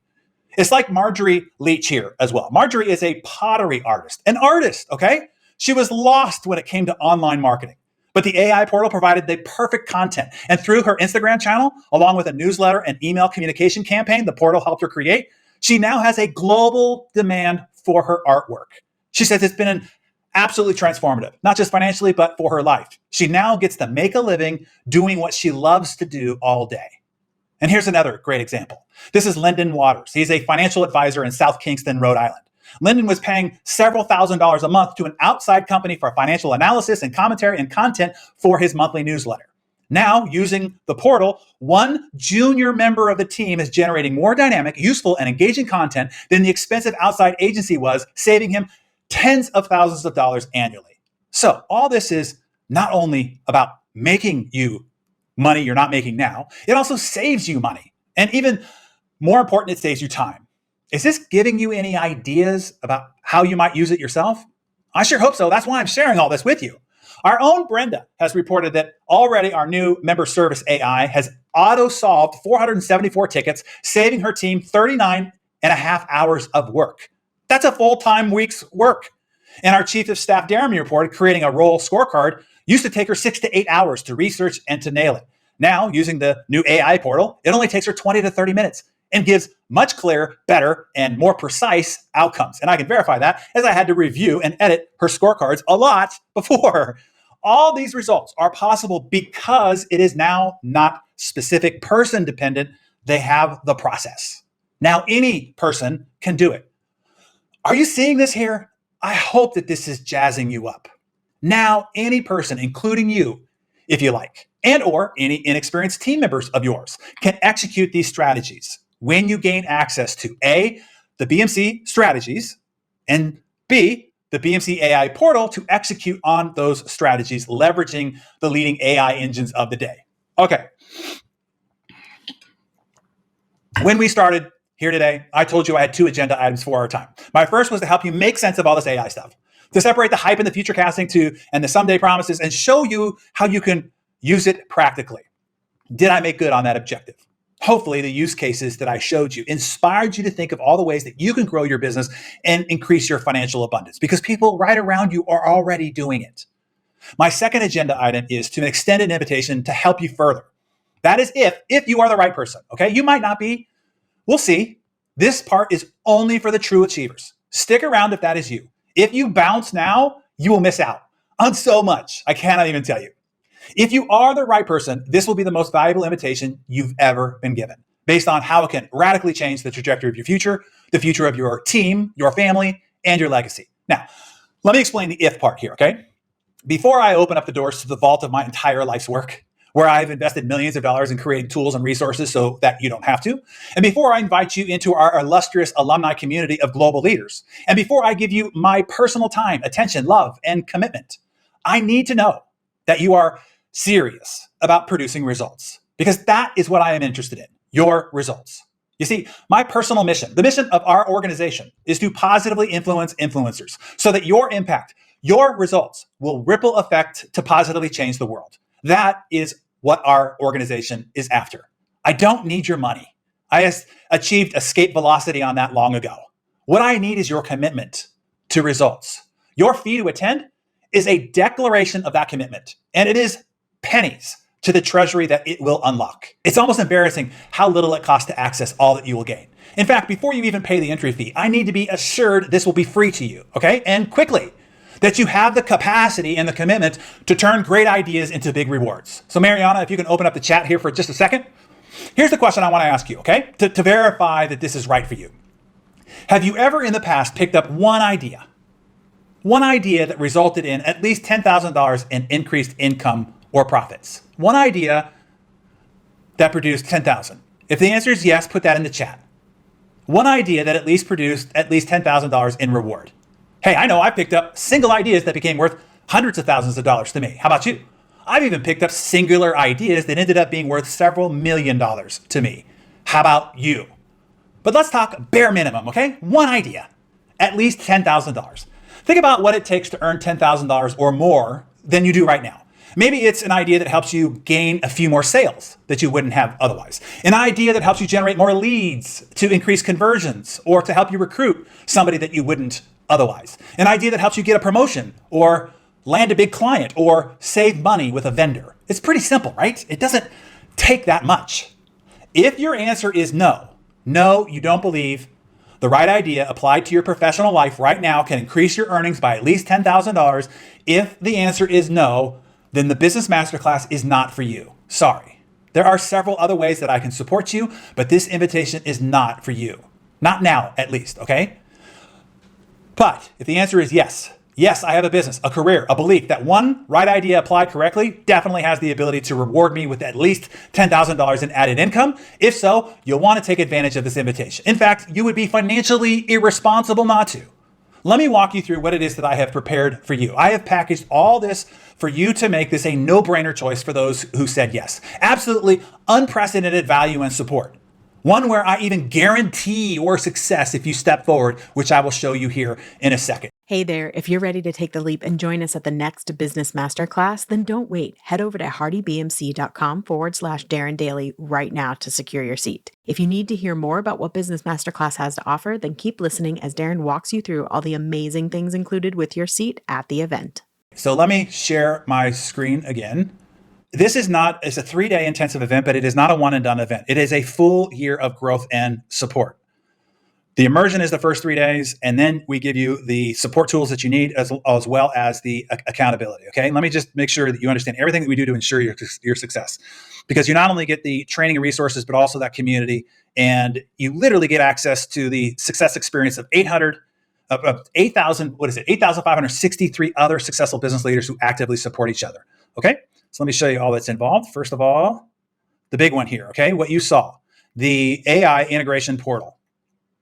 It's like Marjorie Leach here as well. Marjorie is a pottery artist, an artist, okay? She was lost when it came to online marketing. But the AI portal provided the perfect content. And through her Instagram channel, along with a newsletter and email communication campaign the portal helped her create, she now has a global demand for her artwork. She says it's been absolutely transformative, not just financially, but for her life. She now gets to make a living doing what she loves to do all day. And here's another great example. This is Lyndon Waters. He's a financial advisor in South Kingston, Rhode Island. Lyndon was paying several $1,000s a month to an outside company for financial analysis and commentary and content for his monthly newsletter. Now, using the portal, one junior member of the team is generating more dynamic, useful, and engaging content than the expensive outside agency was, saving him tens of thousands of dollars annually. So all this is not only about making you money you're not making now, it also saves you money. And even more important, it saves you time. Is this giving you any ideas about how you might use it yourself? I sure hope so. That's why I'm sharing all this with you. Our own Brenda has reported that already our new member service AI has auto-solved 474 tickets, saving her team 39 and a half hours of work. That's a full-time week's work. And our chief of staff, Jeremy, reported creating a role scorecard used to take her 6 to 8 hours to research and to nail it. Now, using the new AI portal, it only takes her 20 to 30 minutes and gives much clearer, better, and more precise outcomes. And I can verify that as I had to review and edit her scorecards a lot before. All these results are possible because it is now not specific person dependent. They have the process. Now, any person can do it. Are you seeing this here? I hope that this is jazzing you up. Now, any person, including you, if you like, and or any inexperienced team members of yours, can execute these strategies when you gain access to A, the BMC strategies, and B, the BMC AI portal to execute on those strategies, leveraging the leading AI engines of the day. Okay. When we started here today, I told you I had 2 agenda items for our time. My first was to help you make sense of all this AI stuff, to separate the hype and the future casting and the someday promises and show you how you can use it practically. Did I make good on that objective? Hopefully the use cases that I showed you inspired you to think of all the ways that you can grow your business and increase your financial abundance because people right around you are already doing it. My second agenda item is to extend an invitation to help you further. That is if you are the right person, okay? You might not be. We'll see. This part is only for the true achievers. Stick around if that is you. If you bounce now, you will miss out on so much. I cannot even tell you. If you are the right person, this will be the most valuable invitation you've ever been given, based on how it can radically change the trajectory of your future, the future of your team, your family, and your legacy. Now, let me explain the if part here, okay? Before I open up the doors to the vault of my entire life's work, where I've invested millions of dollars in creating tools and resources so that you don't have to, and before I invite you into our illustrious alumni community of global leaders, and before I give you my personal time, attention, love, and commitment, I need to know that you are serious about producing results, because that is what I am interested in, your results. You see, my personal mission, the mission of our organization, is to positively influence influencers so that your impact, your results will ripple effect to positively change the world. That is what our organization is after. I don't need your money. I achieved escape velocity on that long ago. What I need is your commitment to results. Your fee to attend is a declaration of that commitment, and it is pennies to the treasury that it will unlock. It's almost embarrassing how little it costs to access all that you will gain. In fact, before you even pay the entry fee, I need to be assured this will be free to you, okay? And quickly, that you have the capacity and the commitment to turn great ideas into big rewards. So Mariana, if you can open up the chat here for just a second. Here's the question I want to ask you, okay? To verify that this is right for you. Have you ever in the past picked up one idea that resulted in at least $10,000 in increased income or profits? One idea that produced 10,000. If the answer is yes, put that in the chat. One idea that at least produced at least $10,000 in reward. Hey, I know I picked up single ideas that became worth hundreds of thousands of dollars to me. How about you? I've even picked up singular ideas that ended up being worth several million dollars to me. How about you? But let's talk bare minimum, okay? One idea, at least $10,000. Think about what it takes to earn $10,000 or more than you do right now. Maybe it's an idea that helps you gain a few more sales that you wouldn't have otherwise. An idea that helps you generate more leads to increase conversions or to help you recruit somebody that you wouldn't otherwise. An idea that helps you get a promotion or land a big client or save money with a vendor. It's pretty simple, right? It doesn't take that much. If your answer is no, you don't believe the right idea applied to your professional life right now can increase your earnings by at least $10,000. If the answer is no, then the Business Masterclass is not for you. Sorry. There are several other ways that I can support you, but this invitation is not for you. Not now, at least, okay? But if the answer is yes, I have a business, a career, a belief that one right idea applied correctly definitely has the ability to reward me with at least $10,000 in added income. If so, you'll want to take advantage of this invitation. In fact, you would be financially irresponsible not to. Let me walk you through what it is that I have prepared for you. I have packaged all this for you to make this a no-brainer choice for those who said yes. Absolutely unprecedented value and support. One where I even guarantee your success if you step forward, which I will show you here in a second. Hey there, if you're ready to take the leap and join us at the next Business Masterclass, then don't wait. Head over to hardybmc.com/Darren Daily right now to secure your seat. If you need to hear more about what Business Masterclass has to offer, then keep listening as Darren walks you through all the amazing things included with your seat at the event. So let me share my screen again. It's a 3-day intensive event, but it is not a one and done event. It is a full year of growth and support. The immersion is the first 3 days, and then we give you the support tools that you need as well as the accountability. Okay, let me just make sure that you understand everything that we do to ensure your success, because you not only get the training and resources, but also that community, and you literally get access to the success experience of 8,563 other successful business leaders who actively support each other. Okay, so let me show you all that's involved. First of all, the big one here. Okay, what you saw, the AI integration portal.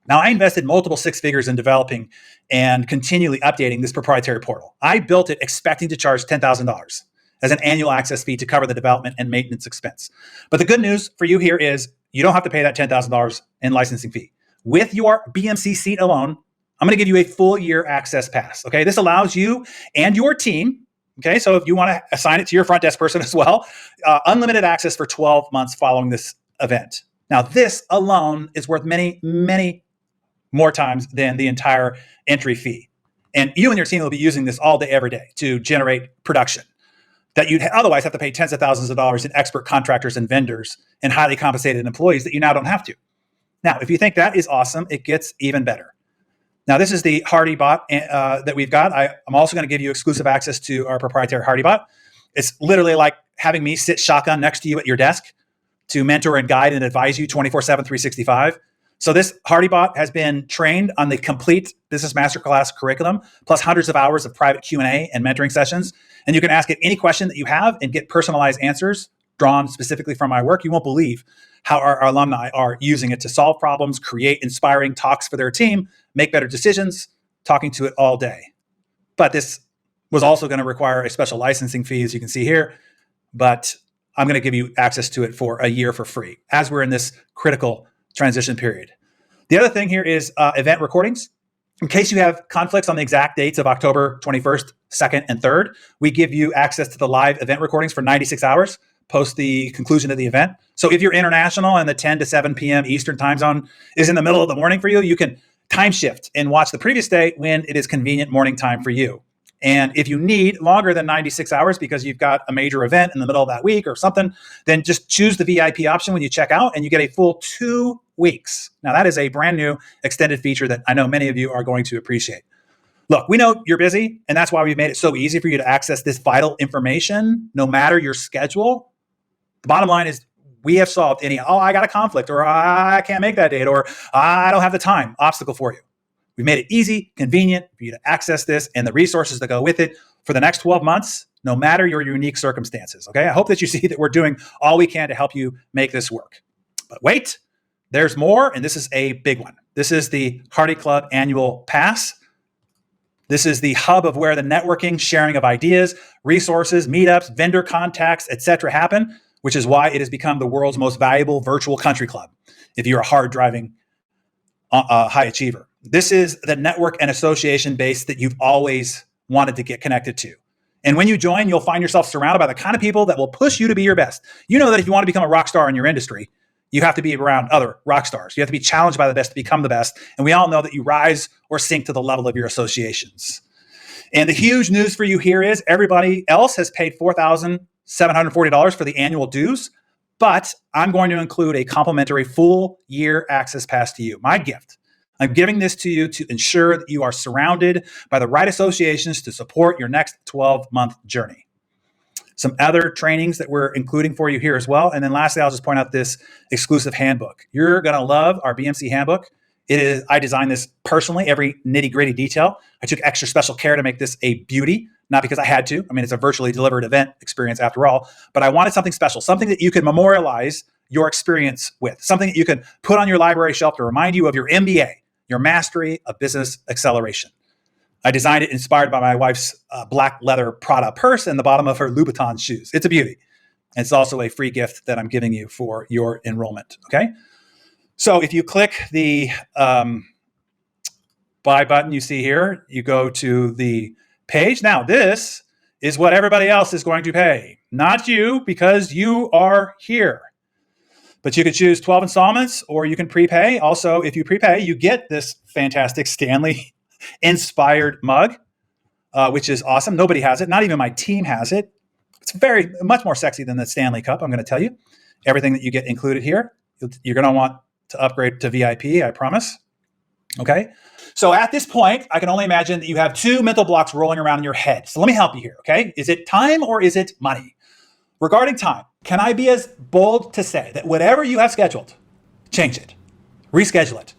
Now, I invested multiple six figures in developing and continually updating this proprietary portal. I built it expecting to charge $10,000 as an annual access fee to cover the development and maintenance expense. But the good news for you here is you don't have to pay that $10,000 in licensing fee. With your BMC seat alone, I'm going to give you a full year access pass. Okay, this allows you and your team. Okay, so if you want to assign it to your front desk person as well, unlimited access for 12 months following this event. Now, this alone is worth many, many more times than the entire entry fee. And you and your team will be using this all day, every day to generate production that you'd otherwise have to pay tens of thousands of dollars in expert contractors and vendors and highly compensated employees that you now don't have to. Now, if you think that is awesome, it gets even better. Now, this is the Hardy bot that we've got. I'm also going to give you exclusive access to our proprietary Hardy bot. It's literally like having me sit shotgun next to you at your desk to mentor and guide and advise you 24/7, 365. So this HardyBot has been trained on the complete Business Masterclass curriculum, plus hundreds of hours of private Q&A and mentoring sessions. And you can ask it any question that you have and get personalized answers drawn specifically from my work. You won't believe how our alumni are using it to solve problems, create inspiring talks for their team, make better decisions, talking to it all day. But this was also going to require a special licensing fee, as you can see here. But I'm going to give you access to it for a year for free as we're in this critical transition period. The other thing here is event recordings. In case you have conflicts on the exact dates of October 21st, 2nd, and 3rd, we give you access to the live event recordings for 96 hours post the conclusion of the event. So if you're international and the 10 to 7 p.m. Eastern time zone is in the middle of the morning for you, you can time shift and watch the previous day when it is convenient morning time for you. And if you need longer than 96 hours because you've got a major event in the middle of that week or something, then just choose the VIP option when you check out and you get a full 2 weeks. Now, that is a brand new extended feature that I know many of you are going to appreciate. Look, we know you're busy, and that's why we've made it so easy for you to access this vital information, no matter your schedule. The bottom line is we have solved any, I got a conflict, or I can't make that date, or I don't have the time obstacle for you. We've made it easy, convenient for you to access this and the resources that go with it for the next 12 months, no matter your unique circumstances. Okay, I hope that you see that we're doing all we can to help you make this work. But wait, there's more, and this is a big one. This is the Hardy Club Annual Pass. This is the hub of where the networking, sharing of ideas, resources, meetups, vendor contacts, etc. happen, which is why it has become the world's most valuable virtual country club if you're a hard-driving high achiever. This is the network and association base that you've always wanted to get connected to. And when you join, you'll find yourself surrounded by the kind of people that will push you to be your best. You know that if you want to become a rock star in your industry, you have to be around other rock stars. You have to be challenged by the best to become the best. And we all know that you rise or sink to the level of your associations. And the huge news for you here is everybody else has paid $4,740 for the annual dues, but I'm going to include a complimentary full year access pass to you, my gift. I'm giving this to you to ensure that you are surrounded by the right associations to support your next 12-month journey. Some other trainings that we're including for you here as well. And then lastly, I'll just point out this exclusive handbook. You're going to love our BMC handbook. I designed this personally, every nitty-gritty detail. I took extra special care to make this a beauty, not because I had to. I mean, it's a virtually delivered event experience after all, but I wanted something special, something that you could memorialize your experience with, something that you can put on your library shelf to remind you of your MBA, your mastery of business acceleration. I designed it inspired by my wife's black leather Prada purse and the bottom of her Louboutin shoes. It's a beauty. And it's also a free gift that I'm giving you for your enrollment, okay? So if you click the buy button you see here, you go to the page. Now, this is what everybody else is going to pay. Not you, because you are here. But you could choose 12 installments or you can prepay. Also, if you prepay, you get this fantastic Stanley inspired mug, which is awesome. Nobody has it. Not even my team has it. It's much more sexy than the Stanley Cup, I'm going to tell you. Everything that you get included here, you're going to want to upgrade to VIP, I promise. Okay? So at this point, I can only imagine that you have two mental blocks rolling around in your head. So let me help you here, okay? Is it time or is it money? Regarding time, can I be as bold to say that whatever you have scheduled, change it, reschedule it,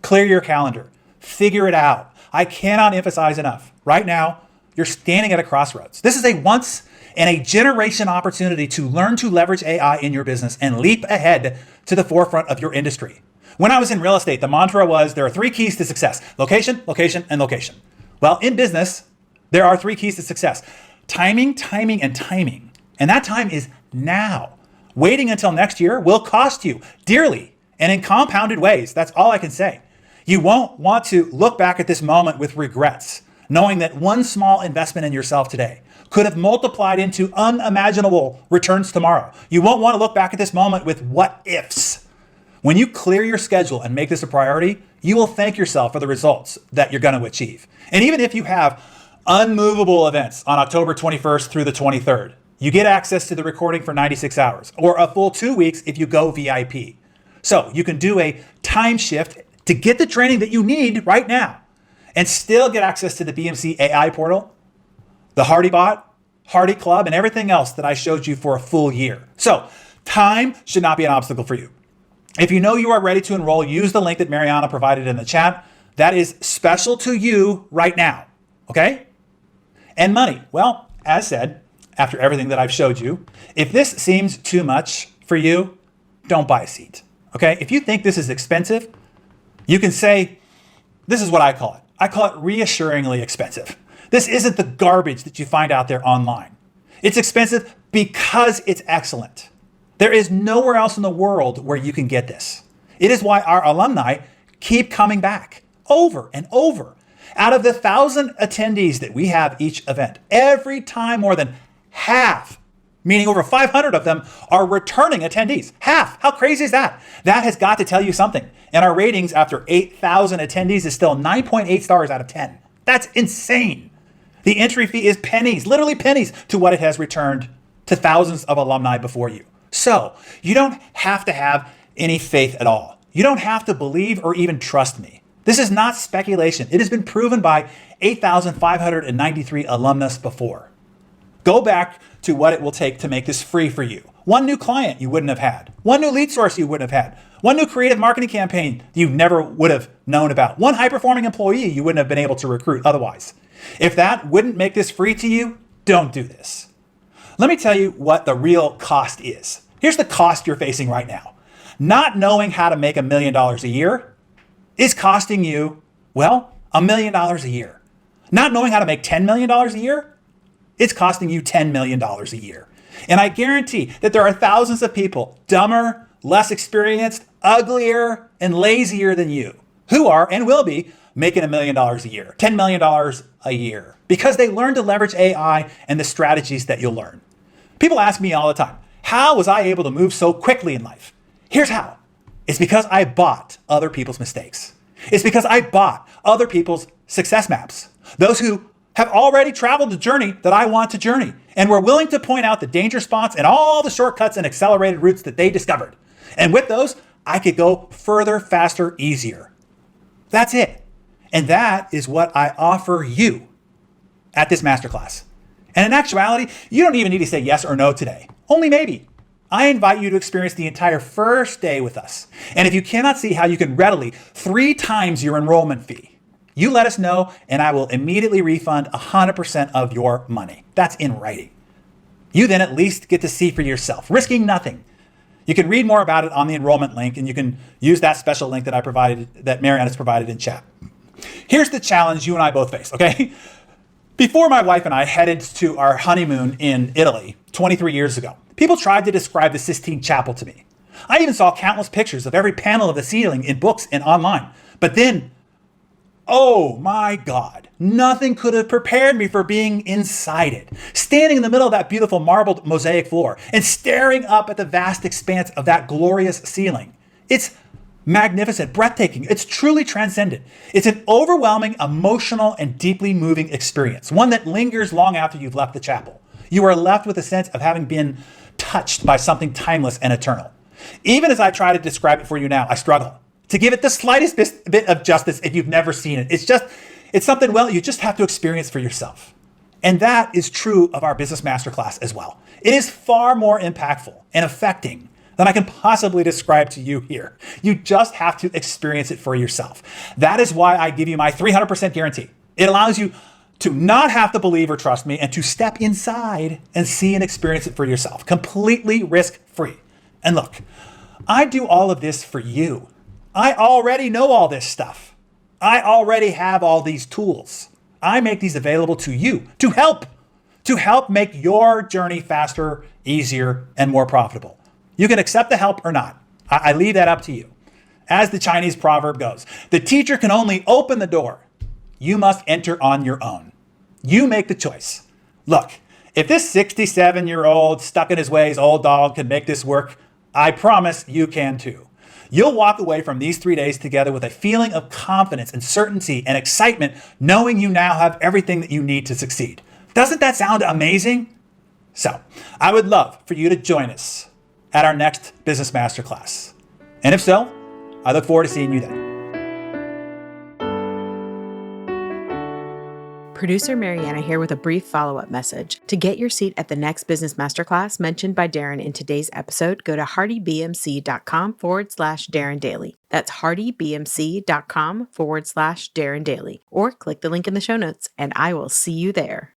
clear your calendar, figure it out. I cannot emphasize enough. Right now, you're standing at a crossroads. This is a once in a generation opportunity to learn to leverage AI in your business and leap ahead to the forefront of your industry. When I was in real estate, the mantra was there are 3 keys to success: location, location, and location. Well, in business, there are 3 keys to success: timing, timing, and timing. And that time is now. Waiting until next year will cost you dearly and in compounded ways. That's all I can say. You won't want to look back at this moment with regrets, knowing that one small investment in yourself today could have multiplied into unimaginable returns tomorrow. You won't want to look back at this moment with what ifs. When you clear your schedule and make this a priority, you will thank yourself for the results that you're going to achieve. And even if you have unmovable events on October 21st through the 23rd, you get access to the recording for 96 hours or a full 2 weeks if you go VIP. So you can do a time shift to get the training that you need right now and still get access to the BMC AI portal, the HardyBot, Hardy Club, and everything else that I showed you for a full year. So time should not be an obstacle for you. If you know you are ready to enroll, use the link that Mariana provided in the chat. That is special to you right now, okay? And money. Well, as said, after everything that I've showed you, if this seems too much for you, don't buy a seat, okay? If you think this is expensive, you can say, this is what I call it. I call it reassuringly expensive. This isn't the garbage that you find out there online. It's expensive because it's excellent. There is nowhere else in the world where you can get this. It is why our alumni keep coming back over and over. Out of the 1,000 attendees that we have each event, every time more than half, meaning over 500 of them, are returning attendees. Half. How crazy is that? That has got to tell you something. And our ratings after 8,000 attendees is still 9.8 stars out of 10. That's insane. The entry fee is pennies, literally pennies, to what it has returned to thousands of alumni before you. So you don't have to have any faith at all. You don't have to believe or even trust me. This is not speculation. It has been proven by 8,593 alumnus before. Go back to what it will take to make this free for you. One new client you wouldn't have had. One new lead source you wouldn't have had. One new creative marketing campaign you never would have known about. One high-performing employee you wouldn't have been able to recruit otherwise. If that wouldn't make this free to you, don't do this. Let me tell you what the real cost is. Here's the cost you're facing right now. Not knowing how to make $1 million a year is costing you, well, $1 million a year. Not knowing how to make $10 million a year, it's costing you $10 million a year. And I guarantee that there are thousands of people, dumber, less experienced, uglier, and lazier than you, who are and will be making $1 million a year, $10 million a year, because they learn to leverage AI and the strategies that you'll learn. People ask me all the time, how was I able to move so quickly in life? Here's how. It's because I bought other people's mistakes. It's because I bought other people's success maps. Those who have already traveled the journey that I want to journey and were willing to point out the danger spots and all the shortcuts and accelerated routes that they discovered. And with those, I could go further, faster, easier. That's it. And that is what I offer you at this masterclass. And in actuality, you don't even need to say yes or no today. Only maybe. I invite you to experience the entire first day with us. And if you cannot see how you can readily 3 times your enrollment fee, you let us know and I will immediately refund 100% of your money. That's in writing. You then at least get to see for yourself, risking nothing. You can read more about it on the enrollment link, and you can use that special link that I provided, that Mariana's provided in chat. Here's the challenge you and I both face, okay? Before my wife and I headed to our honeymoon in Italy 23 years ago, people tried to describe the Sistine Chapel to me. I even saw countless pictures of every panel of the ceiling in books and online. But then, oh my God, nothing could have prepared me for being inside it. Standing in the middle of that beautiful marbled mosaic floor and staring up at the vast expanse of that glorious ceiling. It's magnificent, breathtaking. It's truly transcendent. It's an overwhelming, emotional, and deeply moving experience, one that lingers long after you've left the chapel. You are left with a sense of having been touched by something timeless and eternal. Even as I try to describe it for you now, I struggle to give it the slightest bit of justice if you've never seen it. It's something, well, you just have to experience for yourself. And that is true of our Business Masterclass as well. It is far more impactful and affecting than I can possibly describe to you here. You just have to experience it for yourself. That is why I give you my 300% guarantee. It allows you to not have to believe or trust me and to step inside and see and experience it for yourself, completely risk-free. And look, I do all of this for you. I already know all this stuff. I already have all these tools. I make these available to you to help make your journey faster, easier, and more profitable. You can accept the help or not. I leave that up to you. As the Chinese proverb goes, the teacher can only open the door. You must enter on your own. You make the choice. Look, if this 67-year-old stuck in his ways old dog can make this work, I promise you can too. You'll walk away from these 3 days together with a feeling of confidence and certainty and excitement, knowing you now have everything that you need to succeed. Doesn't that sound amazing? So, I would love for you to join us at our next Business Masterclass. And if so, I look forward to seeing you then. Producer Mariana here with a brief follow-up message. To get your seat at the next business masterclass mentioned by Darren in today's episode, go to hardybmc.com/Darren Daily. That's hardybmc.com/Darren Daily. Or click the link in the show notes, and I will see you there.